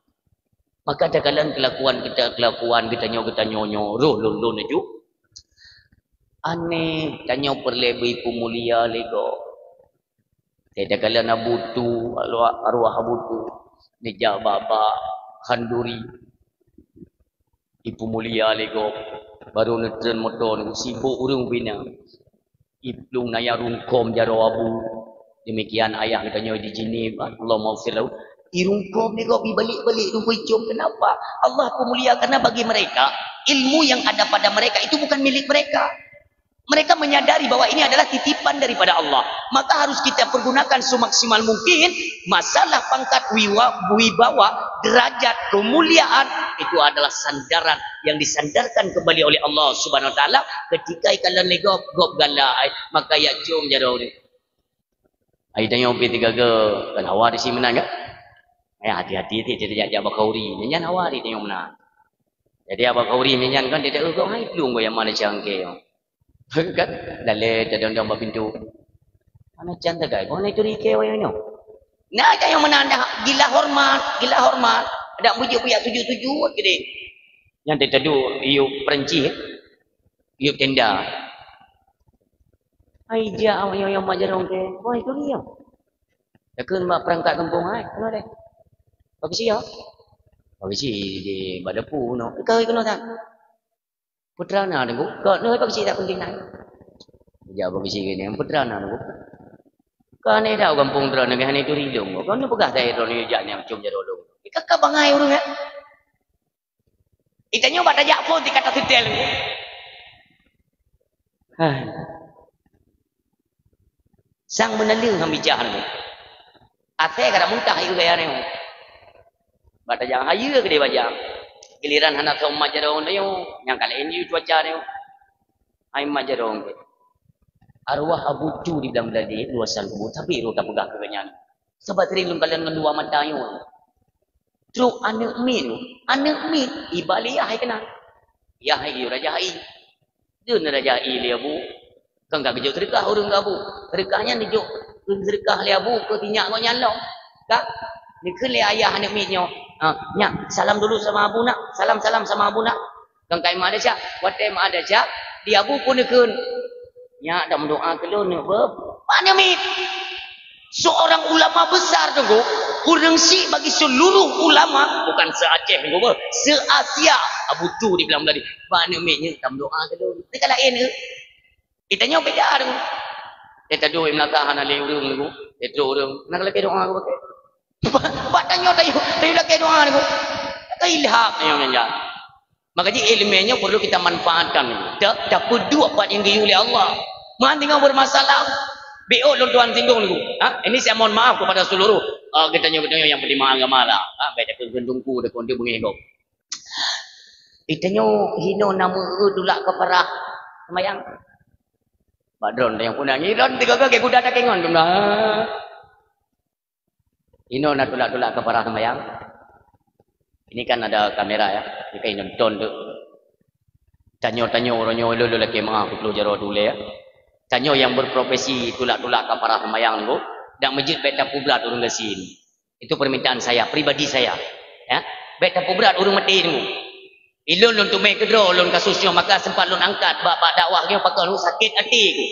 Maka ada kalian kelakuan kita nyonyo roh lun ju. Aneh tanya perlebih pemulia lego. Tidak kalian abutu arwah abutu nijak baba khanduri ibu mulia lego baru netren motor sibuk urung bina iplung naya rungkom jaro abu demikian ayah katanya di sini Allah maufirlahu irungkom lego balik rungko icum. Kenapa Allah pemulia? Karena bagi mereka ilmu yang ada pada mereka itu bukan milik mereka. Mereka menyadari bahwa ini adalah titipan daripada Allah. Maka harus kita pergunakan semaksimal mungkin. Masalah pangkat wibawa, derajat, kemuliaan itu adalah sandaran yang disandarkan kembali oleh Allah Subhanahu wa taala ketika kalian legop gop gala maka ya cium jaro ni. Ai tanya opi tiga ke kan hawa di sini menang kan? Hati-hati tidak jabak kauri. Nyanyan hawa di tanya menang. Jadi abak kauri nyanyan kan tidak kau hai belum kau yang mana cangke yo. Kan dale dadang pintu mana cantik guys kau itu rike wayanya nah yang menanda gila hormat ada puji-puji tujuh gede yang tetedu iu perenci iu tenda ai dia yang majarong ke wah itu dia takkan mak perangkat kampung ai kono deh bagi di badapu no kau kono tak putra na nunggu, kau nunggu pagi tak penting nak. Jawab pagi gini, putra na nunggu. Kau ni dah kampung putra nunggu hani tu ridung. Kau ni pegah saya tu ni jak ni macam jaro dong. Ikak bangai urung ya. Itanya baca jak pun dikata setel. Sang menaling hambijah ni. Ate kada muntah ayu gaya ni. Baca jak ayu ke dia baca. Giliran anak kau majarong dia yang kali ini cuaca dia ai majarong ke arwah abucu di dalam tadi dua salbu tapi ro tak pegah keganyan sebab rindu kalian mendua mata yo tru anak min ibali ai kena ya hai raja ai jeun raja ai le abu kang gak gejo sedekah urang abu sedekahnya dijo sedekah le abu ke tinyak kau nyalong kak ni ke le ayah anak min nyo nyak salam dulu sama abu nak salam sama abu nak kang kai ma ada sia wate ma ada sia dia abu pun nekeun nyak dak mendoa kelun beb mana mi seorang ulama besar tu urang si bagi seluruh ulama bukan se-Aceh tu se-Asia abu tu di bilang tadi mana mi nya dak mendoa kelun ni kala en kita nyo beda tu kita dua melakah ana le urang tu itu urang nak lagi doa aku pakai Batanya tayo lagi doa ni. Ilham yang nyanyi. Makanya ilmunya perlu kita manfaatkan. Dapat dua part yang diuli Allah. Man tinggal bermasalah. BO lo tuan singgung ni. Ini saya mohon maaf kepada seluruh kita yang berdua yang beriman agama lah. Baca ke gendungku dekat dia bengihok. Itanyo hino nama dulak keparah semayang. Badron yang punang iron tiga ke kuda tak kengon tu nah. Hino nak dulak keparah semayang. Ini kan ada kamera ya. Ini kan nonton tu. Tanyo orangnya lu lagi mah perlu jaro dulu ya. Tanyo yang berprofesi dulak keparah semayang tu dak masjid beta pubrat urang gasin. Itu permintaan saya, pribadi saya. Ya. Beta pubrat urang mati tu. Ilun lun tumai kedro lun kasusnya maka sempat lun angkat bab dakwahnya pakai lu sakit hati ku.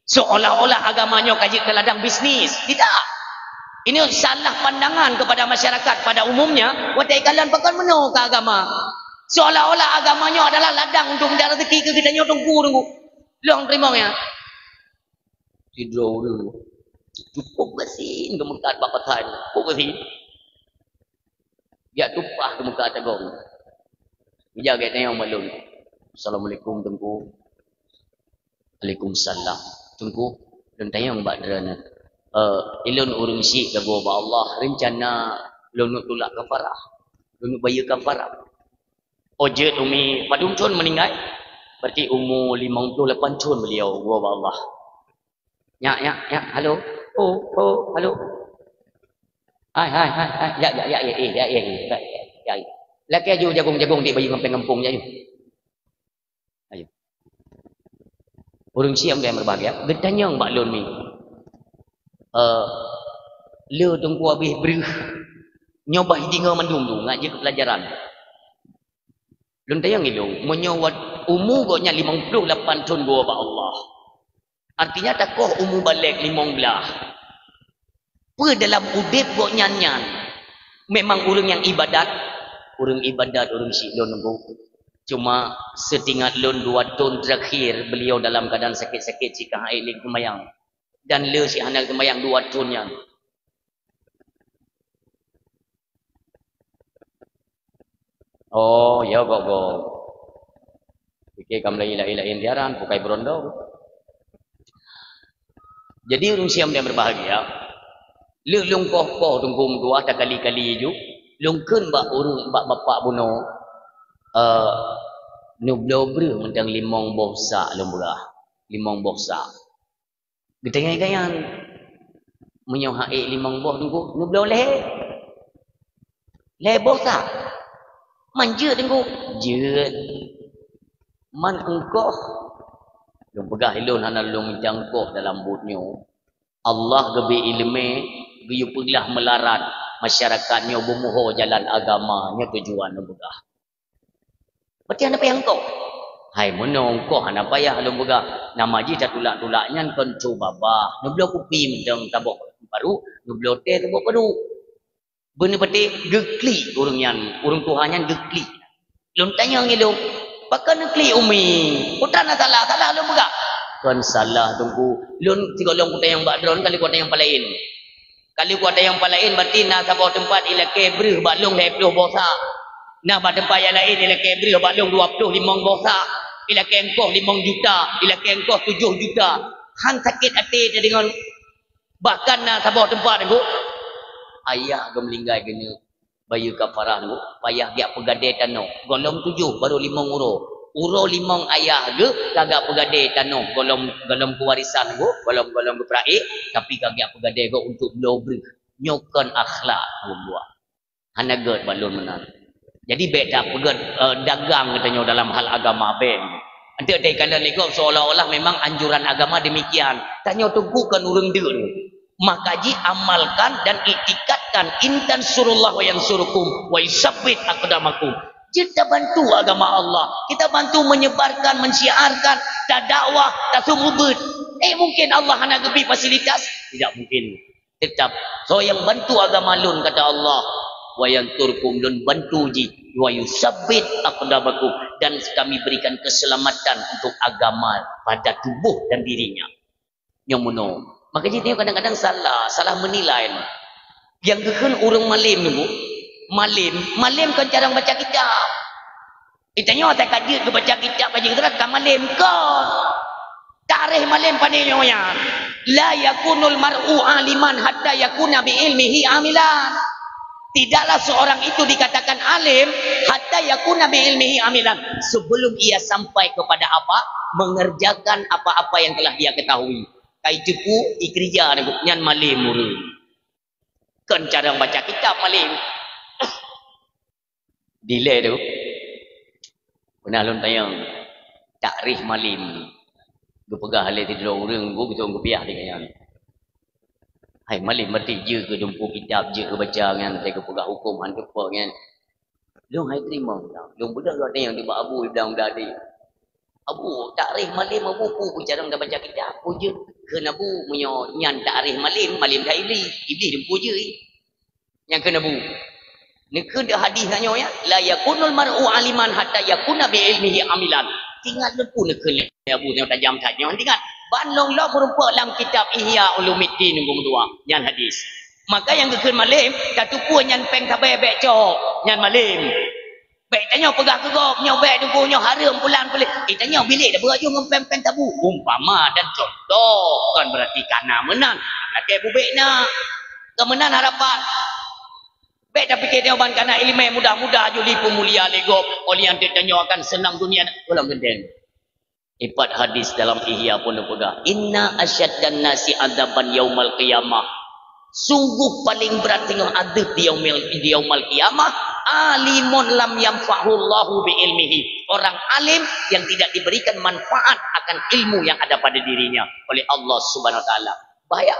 Seolah-olah agamanya kaji ke ladang bisnis. Tidak. Ini salah pandangan kepada masyarakat pada umumnya. Watai kalian pakai meno ke agama. Seolah-olah agamanya adalah ladang untuk mencari rezeki ke kita tunggu. Long terimanya. Tidur dulu. Cukup besin ke muka bakatan. Cukup besin. Dia tumpah ke muka tagong. Jaga tengok malun. Assalamualaikum tengku. Waalaikumsalam. Tengku dan tengok badran. Ilun urung syik gago ba Allah rencana lun tulak kafarah. Lun bayar kafarah. Ojet umi padung cun meninggal. Berarti umur 58 cun beliau gua ba Allah. Ya, halo. Oh, halo. Hai. Ya. Laki aja jagung-jagung di bayi ngempeng-ngempung aja. Ayo. Urang siam yang berbahagia. Gedanya mbak lun ni. Le tunggu habis berih. Nyoba hidinga mendung tu ngaji ke pelajaran. Lun tayang ilung menyawat umur goknya 58 tahun gua ba Allah. Artinya takoh umur balik 15. Per dalam udip goknya nyan. Memang urang yang ibadat. Urang ibadat, urang syik lun nunggu. Cuma setingkat lun 2 tahun terakhir beliau dalam keadaan sakit-sakit jika hailing kemayang. Dan le si anak kemayang 2 tahunnya. Oh, ya kok. Fikir kamu lain tiaran, bukai berondo. Jadi urang siam dia berbahagia. Le lung koh tunggu dua tak kali-kali ju. Lungkun bak urung bak bapak buno nublo bre mentang limong bosa lembura limong bosa getengai-gayan menyo hae limong boh tunggu nublo le bosa manje tunggu jeut man engkoh lung pegah ilun hana lung jangkoh dalam butnyo Allah gebe ilme giyu peglah melarat masyarakatnya bumuho jalan agamanya tujuan begah. Berarti apa yang kau? Hai menong kau hana payah lu begah. Nama ji tulak-tulaknya kon coba bah. Nublo kupi mendang tabok baru, nublo teh tabok baru. Bener peti gekli urang Tuhannya gekli. Lun tanya ngilung, pakai gekli umi. Putan salah lu begah. Kon salah tunggu. Lun tigolong putan yang badron kali putan yang palain. Kalau ku ada yang lain berarti nak sabau tempat ila kebrih balung 20 bosa. Nah pada tempat yang lain ila kebrih balung 25 bosa. Ila kengkoh 5 juta, ila kengkoh 7 juta. Han sakit hati dengan bahkan nak sabau tempat aku. Ayah gem linggai gini bayu kafarah aku. Payah dia pegade tanong. Golong 7 baru 5 euro. Uro 5 ayah ge kagak pegade tanong golong pewarisan go golong ke prae tapi kagak pegade go untuk blobri nyokon akhlak gua hanaget balon menan jadi beda pegad dagang katanya dalam hal agama ben ante dai kana lego seolah-olah memang anjuran agama demikian tanya tunggukan urang deun makaji amalkan dan iktikadkan intan surullah wa yansurukum wa yusabbit aqdamakum. Kita bantu agama Allah. Kita bantu menyebarkan, mensiarkan, tak dakwah, tak sumubut. Mungkin Allah hanya gebi fasilitas? Tidak mungkin. Tetap. So yang bantu agama lun kata Allah. Wa yanturkum lun bantu ji. Wa yusabbit aqdamakum. Dan kami berikan keselamatan untuk agama pada tubuh dan dirinya. Yang mono. Maka jadi kadang-kadang salah menilai. Yang kekun urang malim ni malim kan jarang baca kitab. Itanya tak kaji ke baca kitab baca kitab kan malim kan. Tarikh malim panilnya. La yakunul mar'u aliman hatta yakuna bi ilmihi amilan. Tidaklah seorang itu dikatakan alim hatta yakuna bi ilmihi amilan, sebelum ia sampai kepada apa? Mengerjakan apa-apa yang telah dia ketahui. Kai cepu ikrija nyan malim mulu. Kan cara baca kitab malim. Delay tu. Pernah lon tayang takrif malim. Gu pegah le tidur urang gu betul gu piah dengan. Hai malim mati je ke dumpu kitab je ke baca kan, saya ke pegah hukum han ke apa kan. Long hai terima dah. Long budak ada yang di abu bilang dah dia. Abu takrif malim abu pu jarang dah baca kitab pu je. Kena bu munyo nyan takrif malim dah iblis dumpu je. Yang kena bu. Nek dah hadis nanyo ya, la yakunul mar'u aliman hatta yakuna bi ilmihi amilan. Tinggal lepu nek abu tengok tajam-tajam tinggal. Banlong lo berupa dalam kitab Ihya Ulumuddin nombor 2 yang hadis. Maka yang kekeun malim katu pu nyan peng tabe bek cok nyan malim. Bek tanya pegah kegop nyo bek tu nyo harum pulang boleh. Tanya bilik dah beraju ngempem peng tabu. Umpama dan contoh kan berarti kana menang. Laki bubek nak. Kemenan harapan. Bek dah fikir dia ban kana ilmu mudah-mudah juli pemulia legop. Oleh yang ditanya akan senang dunia ulang gendeng. Empat hadis dalam Ihya pun pegang. Inna asyaddan nasi adaban yaumal qiyamah. Sungguh paling berat tengah adab di yaumal qiyamah. Alimun lam yamfahullahu bi ilmihi. Orang alim yang tidak diberikan manfaat akan ilmu yang ada pada dirinya oleh Allah Subhanahu wa taala. Bahaya.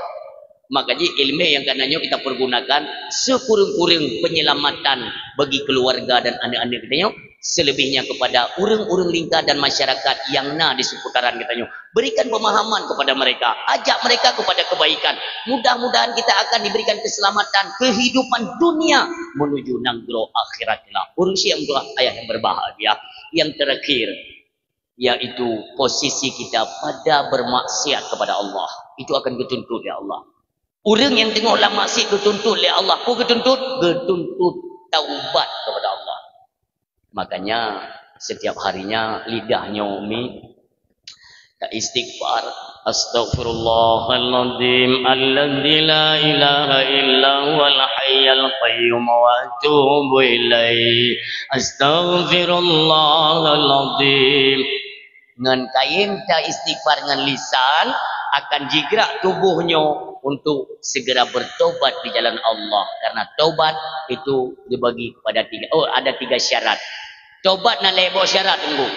Makanya ilmu yang kanannya kita pergunakan sekurang-kurang penyelamatan bagi keluarga dan anak-anak kita. Selebihnya kepada urang-urang lingkar dan masyarakat yang di seputaran kita. Berikan pemahaman kepada mereka, ajak mereka kepada kebaikan. Mudah-mudahan kita akan diberikan keselamatan kehidupan dunia menuju nanggro akhirat kelak. Urusi yang ayat yang berbahagia. Yang terakhir yaitu posisi kita pada bermaksiat kepada Allah. Itu akan dituntut oleh Allah. Orang yang tengok lah maksiat dituntut oleh Allah. Kau dituntut taubat kepada Allah. Makanya setiap harinya lidahnya Umi istighfar. Astaghfirullahaladzim alladzi la ilaha illa huwal hayyul qayyum wa atubu ilaihi. Astaghfirullahaladzim. Ngan kain ta istighfar ngan lisan akan jigrak tubuhnya untuk segera bertobat di jalan Allah. Karena tobat itu dibagi kepada ada tiga syarat. Tobat nak lebo syarat tunggu.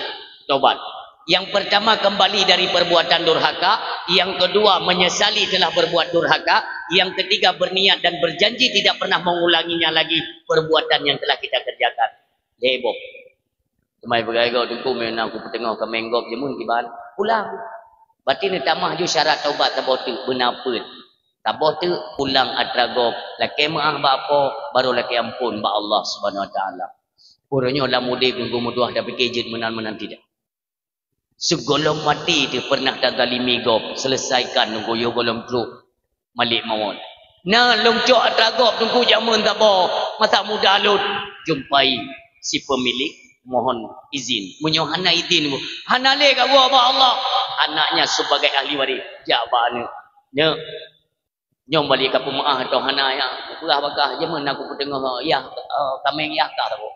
Tobat. Yang pertama kembali dari perbuatan durhaka. Yang kedua menyesali telah berbuat durhaka. Yang ketiga berniat dan berjanji tidak pernah mengulanginya lagi perbuatan yang telah kita kerjakan. Lebo. Semai bergaya tunggu memang aku petengah ke menggop je mun kiban. Pulang. Berarti ni tamah je syarat taubat tabau tu benapa. Tabau tu pulang atragop. Laki maaf apa baru laki ampun ba Allah Subhanahu wa taala. Orangnya lah mudik tunggu mudah dah fikir je menan-menan tidak. Segolong mati dia pernah dah gali migop. Selesaikan tunggu yo golong truk. Malik mawon. Nah longcok atragop tunggu jamun tak boh. Masa muda lut. Jumpai si pemilik. Mohon izin. Menyohana izin. Hana le kat gua Allah. Anaknya sebagai ahli waris. Jabaan nya. Nyom balik ke pemaah atau hana ya. Purah bakah je mana aku petengah ya kameng ya ka tahu.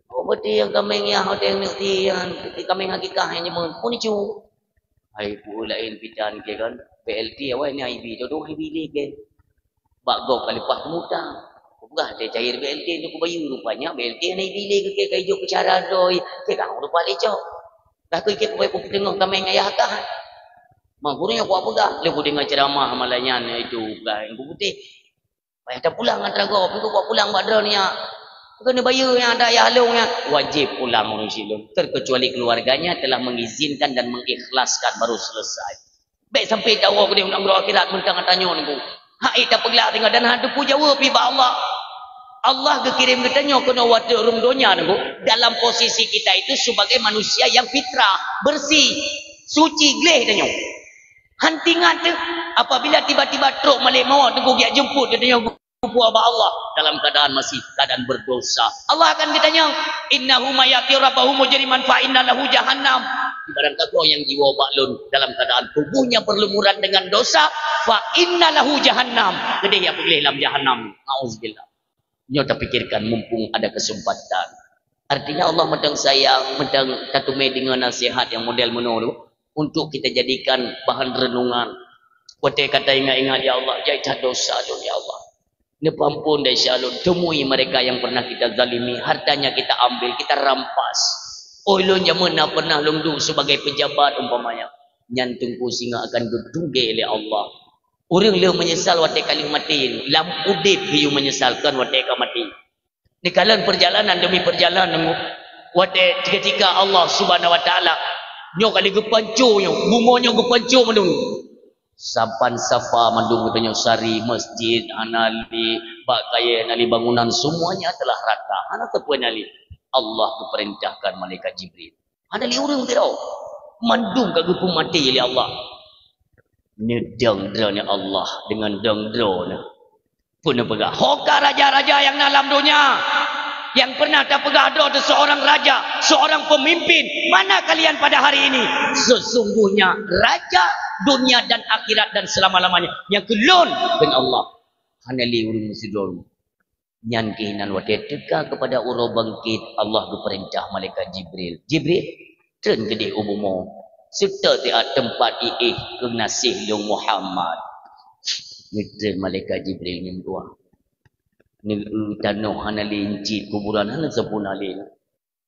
Oh betul yang kameng ya hotel ni yang kameng hakikah yang je pun icu. Ai pu lain pitan ke kan BLT awak ni IB tu IB ni ke. Bak gok kali pas muda. Purah dia cair BLT tu ku bayu rupanya BLT ni IB le ke kai jo bicara doi. Ke kau lupa le cok. Dah ku ikut ku petengah kameng ya hakah. Mangkurnya aku apa gak? Lepas dengar ceramah malanya itu yang putih. Payah tak pulang antara kau. Aku buat pulang badran ni. Kena bayar yang ada yang halungnya. Wajib pulang manusia. Terkecuali keluarganya telah mengizinkan dan mengikhlaskan baru selesai. Baik sampai tahu aku dia nak berdoa akhirat mentang tanya ni. Hak tak pelak tinggal dan hadu pu jawab pi ba Allah. Allah kekirim katanya kena wada rum dunia ni. Dalam posisi kita itu sebagai manusia yang fitrah, bersih, suci, gleh tanya. Hantingan tu apabila tiba-tiba truk malik mawar tunggu dia jemput dia tanya kupu abah Allah dalam keadaan masih keadaan berdosa. Allah akan ditanya innahu mayati rabbahu mujriman fa inna lahu jahannam Barang kau yang jiwa baklun dalam keadaan tubuhnya berlumuran dengan dosa, fa innalahu jahannam. Gede ya boleh dalam jahannam. Nauzubillah. Nyo tak pikirkan mumpung ada kesempatan. Artinya Allah medang sayang, medang katume dengan nasihat yang model menolu untuk kita jadikan bahan renungan. Wate kata ingat-ingat ya Allah, jai dosa dun ya Allah. Ni pampun dai syalun, temui mereka yang pernah kita zalimi, hartanya kita ambil, kita rampas. Ulun yang mana pernah lungdu sebagai pejabat umpamanya, nyantungku singa akan gedungge oleh Allah. Orang le menyesal wate kali mati, lam udip hiu menyesalkan wate ka mati. Ni kalan perjalanan demi perjalanan wate ketika Allah Subhanahu wa taala nyo kali gepancu nyo, bumonyo gepancu mandung. Saban safa mandung katanya sari masjid anali bak kaya nali bangunan semuanya telah rata. Ana tepuan nali Allah memerintahkan malaikat Jibril. Anali urang tirau mandung ka gupu mati oleh Allah. Nedang drone Allah dengan dang drone. Pun pegah. Hoka raja-raja yang dalam dunia yang pernah tak pegah ada seorang raja, seorang pemimpin. Mana kalian pada hari ini? Sesungguhnya raja dunia dan akhirat dan selama-lamanya yang kelon dengan Allah. Hanali urung musidol. Nyan kehinan wate teka kepada uro bangkit Allah berperintah malaikat Jibril. Jibril, tren gede umumo. Serta tiap tempat iih kenasih dong Muhammad. Nitren malaikat Jibril ni dua. Ni tanah hanali incit kuburan hanal sepuna lin.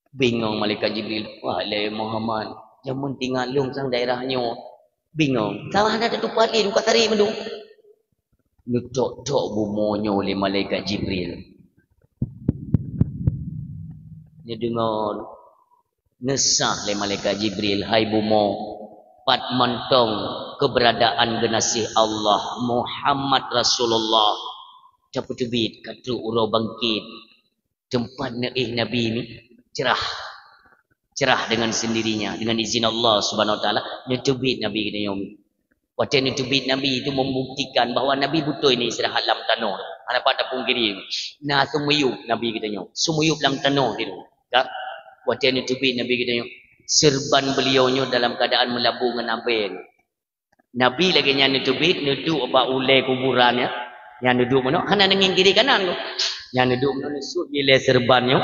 Bingung malaikat Jibril. Wahai Muhammad, jamun tinggal long sang daerahnya. Bingung. Salah ada tu pali buka tarik mendung. Nutok-tok bumonyo oleh malaikat Jibril. Dia dengar nesah oleh malaikat Jibril, hai bumo, pat mentong keberadaan genasih Allah Muhammad Rasulullah. Dapat tubit katu uro bangkit. Tempat Nabi ni cerah. Cerah dengan sendirinya, dengan izin Allah Subhanahu wa taala. Nutubit Nabi kita yomi. Waktu nutubit Nabi itu membuktikan bahawa Nabi butuh ini istirahat dalam tanah. Ana pada pungkiri. Nah sumuyup Nabi kita nyo. Sumuyup dalam tanah gitu. Tak? Waktu nutubit Nabi kita nyo. Serban beliaunya dalam keadaan melabung dengan abin. Nabi lagi yang nutubit, nuduk apa ulai kuburannya. Yang duduk mana? Hana nenging kiri kanan tu. Yang duduk mana? Nesut bila serbannya.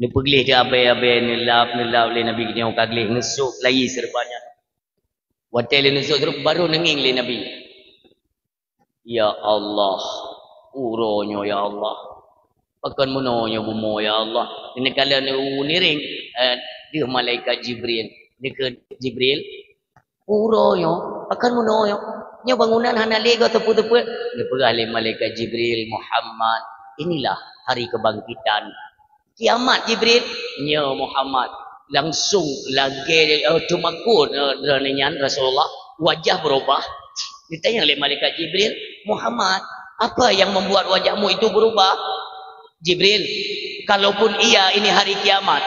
Ni pergelih dia abai-abai nelap oleh Nabi kita yang kagelih ngesuk lagi serbannya. Watel ngesuk terus baru nenging oleh Nabi. Ya Allah, uronya ya Allah. Pakan mononya bumo ya Allah. Ini kalian niring dia malaikat Jibril. Ni ke Jibril. Uronya, pakan mononya. Nya bangunan hana lega tepu-tepu. Ni pergalih malaikat Jibril Muhammad. Inilah hari kebangkitan. Kiamat Jibril, nya Muhammad langsung lagi tumakun dranenyan Rasulullah wajah berubah. Ditanya oleh malaikat Jibril, Muhammad, apa yang membuat wajahmu itu berubah? Jibril, kalaupun iya ini hari kiamat,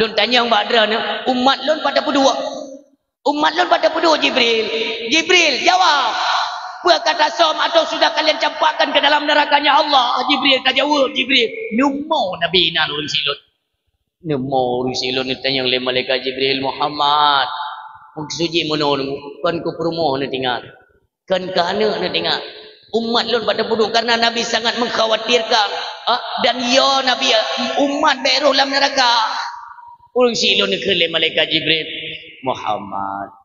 don tanya yang badrana, umat lon pada pedua. Umat lon pada pedua Jibril. Jibril jawab. Apa kata som atau sudah kalian campakkan ke dalam nerakanya Allah? Jibril tak jawab. Jibril numo Nabi nan urang silot. Numo urang silot ni tanya oleh malaikat Jibril, Muhammad, mung suji mono kan ku perumoh ni tinggal. Kan kana ni tinggal. Umat lon pada bodoh karena Nabi sangat mengkhawatirkan dan ya Nabi umat beruh dalam neraka. Urang silot ni ke malaikat Jibril, Muhammad,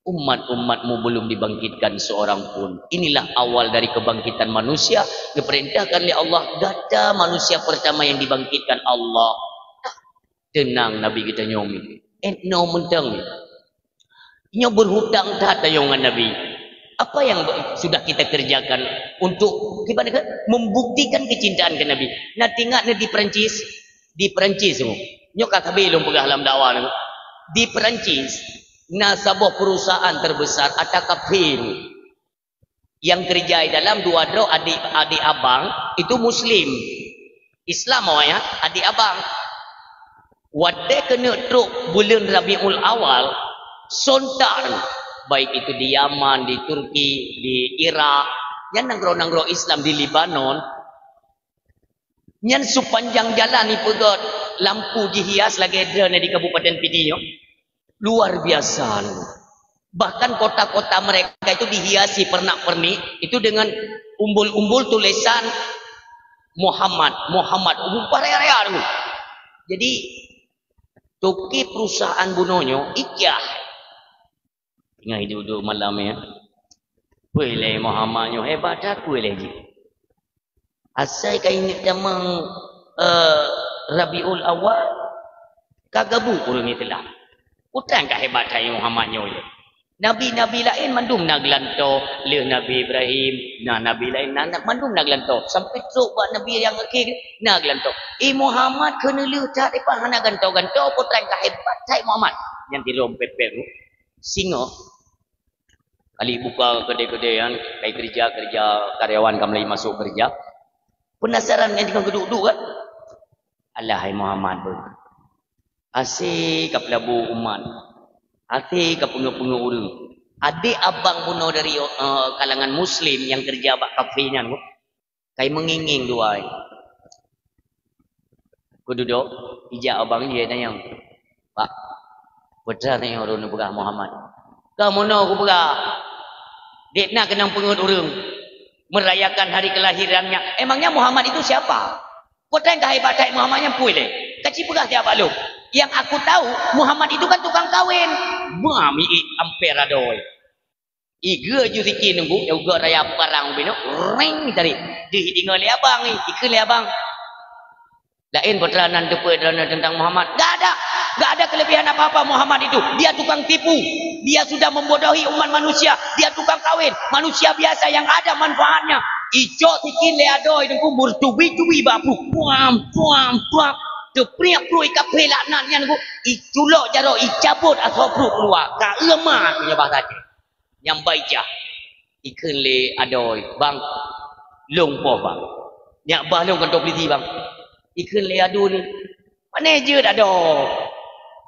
umat-umatmu belum dibangkitkan seorang pun. Inilah awal dari kebangkitan manusia. Diperintahkan oleh Allah. Data manusia pertama yang dibangkitkan Allah. Tenang Nabi kita nyomi. No mentang. Nyo berhutang tak tayongan Nabi. Apa yang sudah kita kerjakan untuk membuktikan kecintaan ke Nabi. Nah tinggal di Perancis. Di Perancis semua. Nyo kata belum pegah dalam dakwah. Di Perancis. Nah, sebuah perusahaan terbesar Atakapin yang kerja dalam dua adik abang itu Muslim Islam ya adik abang. Wade kena truk bulan Rabiul Awal sontar baik itu di Yaman, di Turki, di Irak, yang nanggro Islam di Lebanon. Yang sepanjang jalan ni pegot lampu dihias lagi ada di Kabupaten Pidi. Luar biasa. Bahkan kota-kota mereka itu dihiasi pernak-pernik itu dengan umbul-umbul tulisan Muhammad, area. Jadi toki perusahaan bunonyo ikah. Ingat duduk malam ya. Boleh Muhammadnya hebat aku lagi. Asal kau ingat zaman Rabiul Awal kagabu urang itulah. Utang kah hebat hai Muhammadnya. Nabi-nabi lain mandum naglanto, le Nabi Ibrahim, nabi lain mandum naglanto. Sampai coba nabi yang akhir naglanto. Muhammad kena le tak depan hana ganto-ganto utang kah hebat hai Muhammad. Yang dirompet peru. Singo kali buka kedai-kedaian, kayak kerja karyawan kami masuk kerja. Penasaran yang dengan duduk kan? Alahai Muhammad pun. Asyik ke pelabu umat. Asyik ke pengu-pengu urang. Adik abang bunuh dari kalangan Muslim yang kerja bak kafenya. Kayak menginging dua. Aku duduk, ijak abang dia tanya. Pak, betul ni orang nak pegah Muhammad. Kamu nak aku pegah? Dia nak kena pengut urang. Merayakan hari kelahirannya. Emangnya Muhammad itu siapa? Kau tengah hebat hai Muhammadnya puile. Kecil pegah tiap baluk. Yang aku tahu Muhammad itu kan tukang kawin. Mami amperadoi. Iga juriki nunggu juga raya parang bino ring tadi. Dihidinga li abang ni, ikut li abang. Lain peranan tentang Muhammad. Enggak ada kelebihan apa-apa Muhammad itu. Dia tukang tipu. Dia sudah membodohi umat manusia. Dia tukang kawin. Manusia biasa yang ada manfaatnya. Ijo tikin le adoi nunggu bertubi-tubi bapu. Puam. Tepriak pru ikape laknat yang nunggu. Iculok jaro icabut asal pru keluar. Ka lemah punya bahasa je. Yang baik jah. Ikan le adoi. Bang. Longpoh bang. Nyak bah long kan peliti bang. Ikan le adu ni. Mana je dah ada.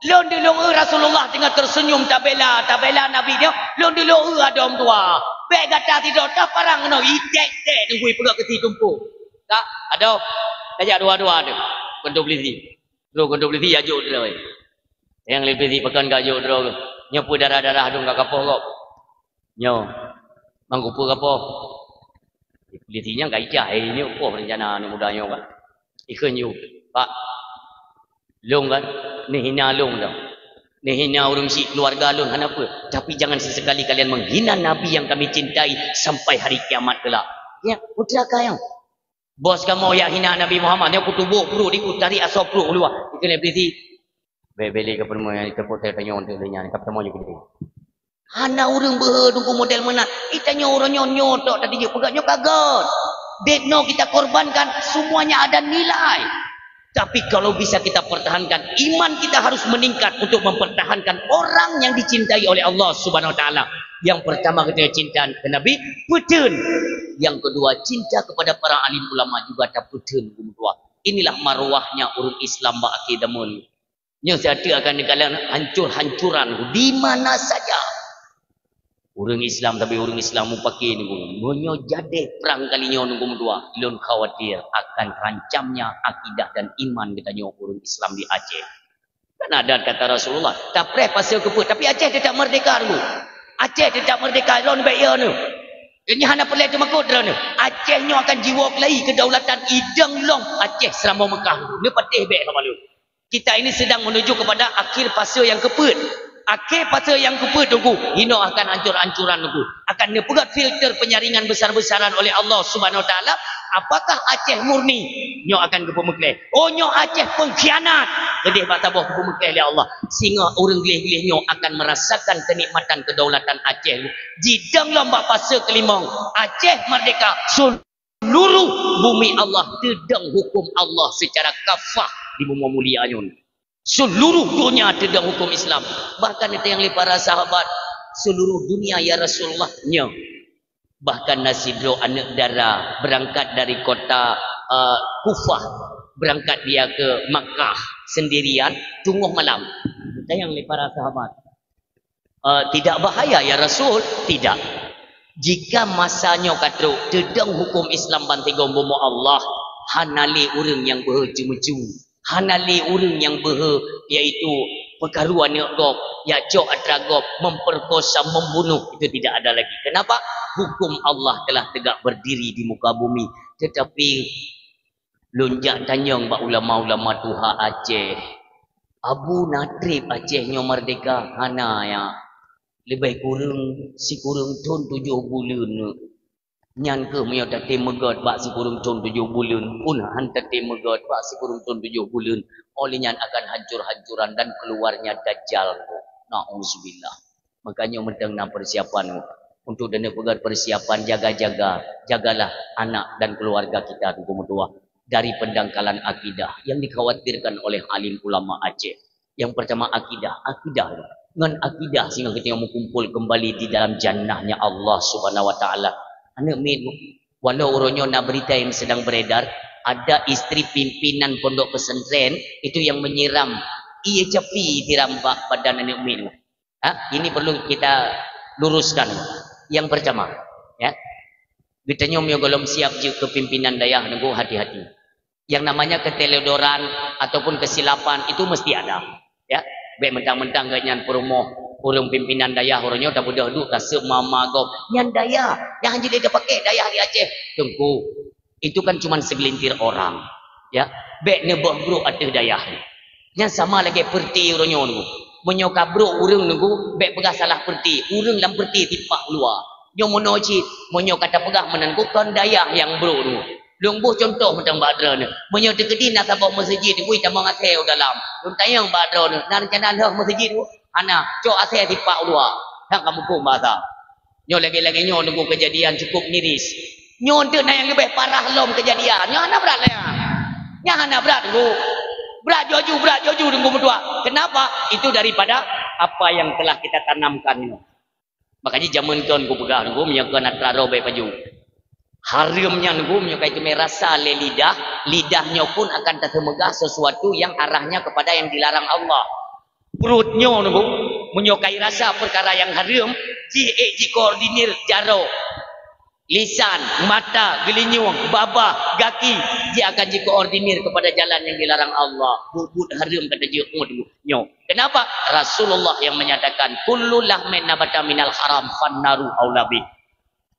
Lon dulu Rasulullah tengah tersenyum tabela Nabi dia. Lon dulu adom tua. Bek kata tidak tak parang no itek nunggu pegak keti tumpuk. Tak ada. Ajak dua-dua tu. Kontok peliti. Bro kontok peliti ajuk dia. Yang le peliti pekan gajuk dia. Nyopu darah-darah dong gak kapoh kok. Nyo. Mangkupu kapoh. Pelitinya gak ijah ini apa rencana ni mudanya kan. Ikan you. Pak. Long kan? Ni hina long dah. Ni hina orang si keluarga long. Kenapa? Tapi jangan sesekali kalian menghina Nabi yang kami cintai sampai hari kiamat kelak. Ya, putra kayang. Bos kamu yang hina Nabi Muhammad. Yang kutubuk perut, ikut tarik asal perut keluar. Ikan peliti. Beli ke perempuan yang terpotel tanya untuk dia. Kata mau juga dia. Hana orang berdungku model mana? Itanya orang nyotok tadi dia pegaknya kaget. Dekno kita korbankan semuanya ada nilai. Tapi kalau bisa kita pertahankan, iman kita harus meningkat untuk mempertahankan orang yang dicintai oleh Allah Subhanahu Wa Taala. Yang pertama kita cinta ke Nabi, betul. Yang kedua cinta kepada para alim ulama juga tak betul. Inilah marwahnya orang Islam ba'akidamun. Yang saya akan dikatakan hancur-hancuran di mana saja. Orang Islam tapi orang Islam mupaki ni monyo jade perang kalinya nunggu dua lon khawatir akan rancamnya akidah dan iman katanya orang Islam di Aceh. Kan ada kata Rasulullah, tak preh pasal keput tapi Aceh tidak merdeka dulu. Aceh tidak merdeka lon bayar nu. Ini hanya perlu dimakut nu. Acehnya akan jiwa kelai kedaulatan idang long Aceh selama Mekah. Ni patih baik sama lu. Kita ini sedang menuju kepada akhir fasa yang keput. Akhir fasa yang keput tunggu. Ini akan hancur-hancuran tunggu. Akan dipegat filter penyaringan besar-besaran oleh Allah Subhanahu Wa Taala. Apakah Aceh murni? Nyo akan ke pemeklah. Oh nyo Aceh pengkhianat. Gedeh bak tabah ke pemeklah oleh Allah. Sehingga orang gelih-gelih nyo akan merasakan kenikmatan kedaulatan Aceh. Jidang lombak fasa kelimang. Aceh merdeka. Seluruh bumi Allah tedang hukum Allah secara kafah di bumi mulianya. Seluruh dunia tedang hukum Islam. Bahkan itu yang para sahabat seluruh dunia ya Rasulullah nya. Bahkan Nasidro anak dara berangkat dari kota Kufah, berangkat dia ke Makkah sendirian tunggu malam. Itu yang para sahabat. Tidak bahaya ya Rasul? Tidak. Jika masanya kata tedang hukum Islam bantai gombomo Allah hanali orang yang bercuma-cuma Hanali urang yang iaitu perkaruan gop, ya jok atragop, memperkosa, membunuh, itu tidak ada lagi. Kenapa? Hukum Allah telah tegak berdiri di muka bumi. Tetapi lunjak tanyang ba ulama-ulama Tuha Aceh, Abu Natrib Acehnya merdeka hana ya lebih kurang si kurang tahun 7 bulan nyan ke mio tate megat bak si kurang tahun 7 bulan pun han tate megat bak si kurang tahun 7 bulan oleh nyan akan hancur-hancuran dan keluarnya dajjal. Nauzubillah. Makanya mentang na persiapan untuk dana pegat persiapan jaga-jaga, jagalah anak dan keluarga kita tu tua dari pendangkalan akidah yang dikhawatirkan oleh alim ulama Aceh. Yang pertama akidah dengan akidah sehingga kita mau kumpul kembali di dalam jannahnya Allah Subhanahu wa taala. Anak min walau uronyo na berita yang sedang beredar ada istri pimpinan pondok pesantren itu yang menyiram ia capi dirambak badan anak min. Ini perlu kita luruskan. Yang pertama, ya. Kita nyom golong siap je kepimpinan dayah nunggu hati-hati. Yang namanya keteledoran ataupun kesilapan itu mesti ada, ya. Baik mentang-mentang ganyan perumoh urang pimpinan dayah orangnya dah budak duk rasa mama gop nyan dayah yang jadi dia pakai dayah di Aceh tengku itu kan cuma segelintir orang, ya. Baik nebak bro ada dayah yang sama lagi perti orangnya nunggu menyokap bro urang nunggu baik pegah salah perti urang dalam perti tipak luar yang monoci monyo kata pegah menanggukan dayah yang bro nunggu lungbuh contoh macam badra ni monyo tekedi nak sabak masjid ni tambang asal dalam lung tayang badra ni nak rencana dah masjid tu ana cok asal tipak luar hang kamu pun bahasa nyo lagi-lagi nyo nunggu kejadian cukup miris nyo ndak yang lebih parah lom kejadian nyo ana berat lah nya ana berat tu berat joju nunggu berdua. Kenapa? Itu daripada apa yang telah kita tanamkan ini. Makanya zaman tuan ku pegah nunggu menyakan atraro baik baju. Harimnya nunggu menyakai itu merasa le lidahnya pun akan termegah sesuatu yang arahnya kepada yang dilarang Allah. Perutnya nunggu menyakai rasa perkara yang harim, ji koordinir jaro. Lisan, mata, gelinyung, babah, kaki dia akan dikoordinir kepada jalan yang dilarang Allah. Bubut haram kata dia nyo. Kenapa? Rasulullah yang menyatakan kullu lahmin nabata minal haram fannaru aulabi.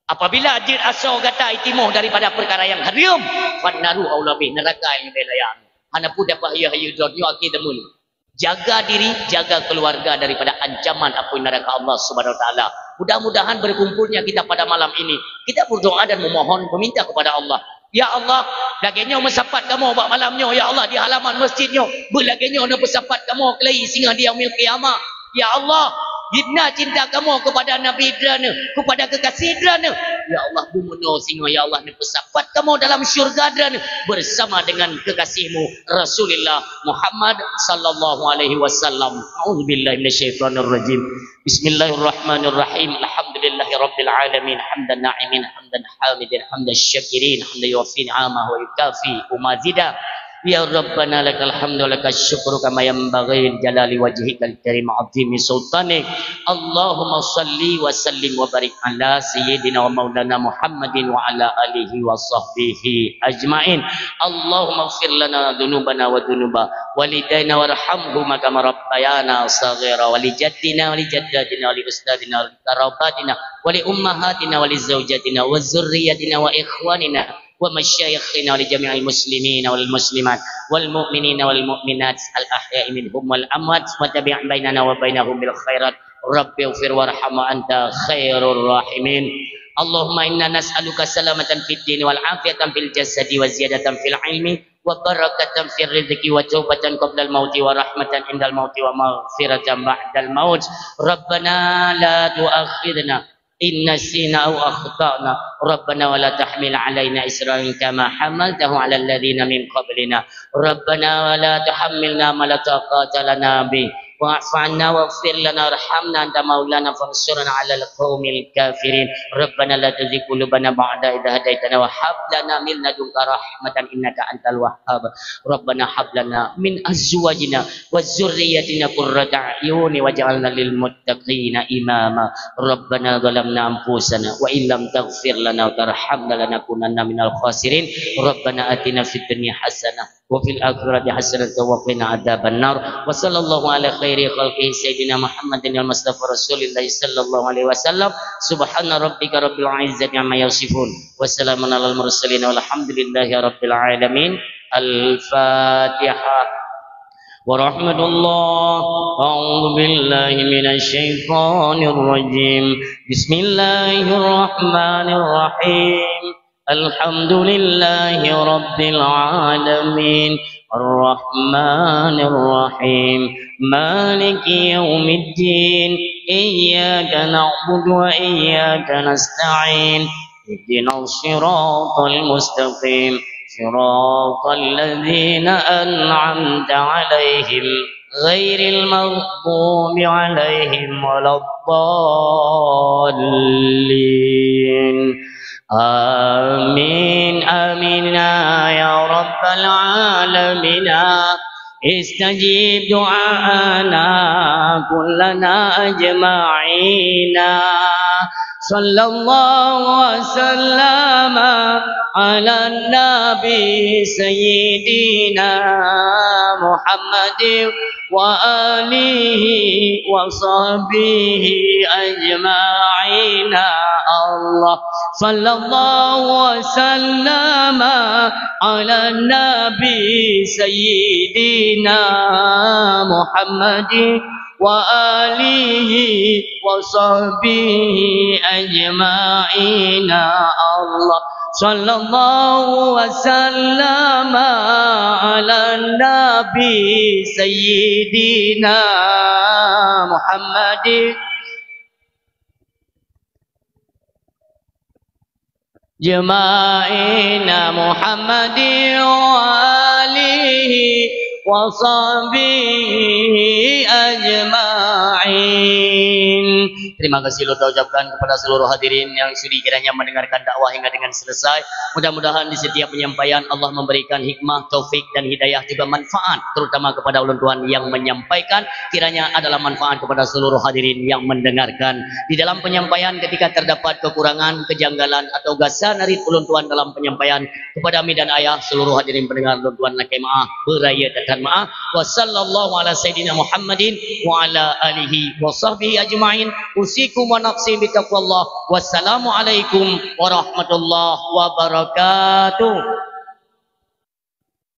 Apabila jin asal kata itimuh daripada perkara yang haram fannaru aulabi neraka yang belayan. Hana pun dapat ya dunia akidamun. Jaga diri, jaga keluarga daripada ancaman api neraka Allah Subhanahu wa taala. Mudah-mudahan berkumpulnya kita pada malam ini. Kita berdoa dan memohon meminta kepada Allah. Ya Allah, laginya mesapat kamu buat malamnya. Ya Allah, di halaman masjidnya. Belaginya nak bersapat kamu kelai sehingga dia yaumil qiyamah. Ya Allah, hidna cinta kamu kepada Nabi Idrana, kepada kekasih Idrana. Ya Allah, bumuno sehingga ya Allah nak bersapat kamu dalam syurga Idrana bersama dengan kekasihmu Rasulullah Muhammad sallallahu alaihi wasallam. A'udzubillahi minasyaitonir rajim. Bismillahirrahmanirrahim. Alhamdulillahirabbil alamin. Hamdan na'imin, hamdan hamidin, hamdan syakirin, hamdan yuwaffi ni'amahu wa yukafi umazida. Ya Rabbana lakal hamdu lakal syukru kama yanbaghi jalali wajhikal karim azimi sultanik. Allahumma salli wa sallim wa barik ala sayyidina wa maulana Muhammadin wa ala alihi wa sahbihi ajmain. Allahumma ighfir lana dhunubana wa dhunuba walidaina warhamhuma kama rabbayana saghira wa li jaddina wa li jaddatina wa li ustadina wa li karabatina wa li ummahatina wa li zawjatina wa zurriyyatina wa ikhwanina wa masyayikhina wa li jami'il muslimina wal muslimat wal mu'minina wal mu'minat al ahya'i minhum wal amwat wa tabi' bainana wa bainahum bil khairat rabbighfir warham wa anta khairur rahimin. Allahumma inna nas'aluka salamatan fid din wal afiyatan fil jasadi wa ziyadatan fil ilmi wa barakatan fil rizqi wa taubatan qabla al mauti wa rahmatan indal mauti wa maghfiratan ba'dal maut. Rabbana la tu'akhidna إن نسينا أو أخطأنا ربنا ولا تحمل علينا إسرا كما حملته على الذين من قبلنا ربنا ولا تحملنا ما لا طاقة لنا به واعف عنا واغفر لنا وارحمنا أنت مولانا فانصرنا على القوم الكافرين ربنا لا تزغ قلوبنا بعد إذ هديتنا وهب لنا من لدنك رحمة إنك أنت الوهاب ربنا هب لنا من أزواجنا وذريتنا قرة أعين واجعلنا للمتقين إماما ربنا ظلمنا أنفسنا وإن لم تغفر لنا وترحمنا لنكونن من الخاسرين ربنا آتنا في الدنيا حسنة وفي الآخرة حسنة وقنا عذاب النار وصلى الله على خير خلقه سيدنا محمد المصطفى رسول الله صلى الله عليه وسلم سبحان ربك رب العزة عما يصفون وسلام على المرسلين والحمد لله رب العالمين. الفاتحة. ورحمة الله. أعوذ بالله من الشيطان الرجيم. بسم الله الرحمن الرحيم. الحمد لله رب العالمين الرحمن الرحيم مالك يوم الدين إياك نعبد وإياك نستعين اهدنا الصراط المستقيم صراط الذين أنعمت عليهم غير المغضوب عليهم ولا الضالين. آمين آمين يا رب العالمين. استجيب دعاءنا كلنا أجمعين. صلى الله وسلم على النبي سيدنا محمد وآله وصحبه أجمعين. الله صلى الله وسلم على النبي سيدنا محمد وآله وصحبه أجمعين. الله صلى الله وسلم على النبي سيدنا محمد جماعنا محمد وآله washabihi ajma'in. Terima kasih kita ucapkan kepada seluruh hadirin yang sudi kiranya mendengarkan dakwah hingga dengan selesai. Mudah-mudahan di setiap penyampaian Allah memberikan hikmah, taufik dan hidayah juga manfaat, terutama kepada ulun tuan yang menyampaikan, kiranya adalah manfaat kepada seluruh hadirin yang mendengarkan. Di dalam penyampaian ketika terdapat kekurangan, kejanggalan atau gasan dari ulun tuan dalam penyampaian, kepada ami dan ayah seluruh hadirin pendengar ulun tuan nakai maaf, beraya dan maaf. Wassallallahu ala sayyidina Muhammadin wa ala alihi wa sahbihi ajma'in. Usikum wa nafsi bitaqwallah. Wassalamu alaikum warahmatullahi wabarakatuh.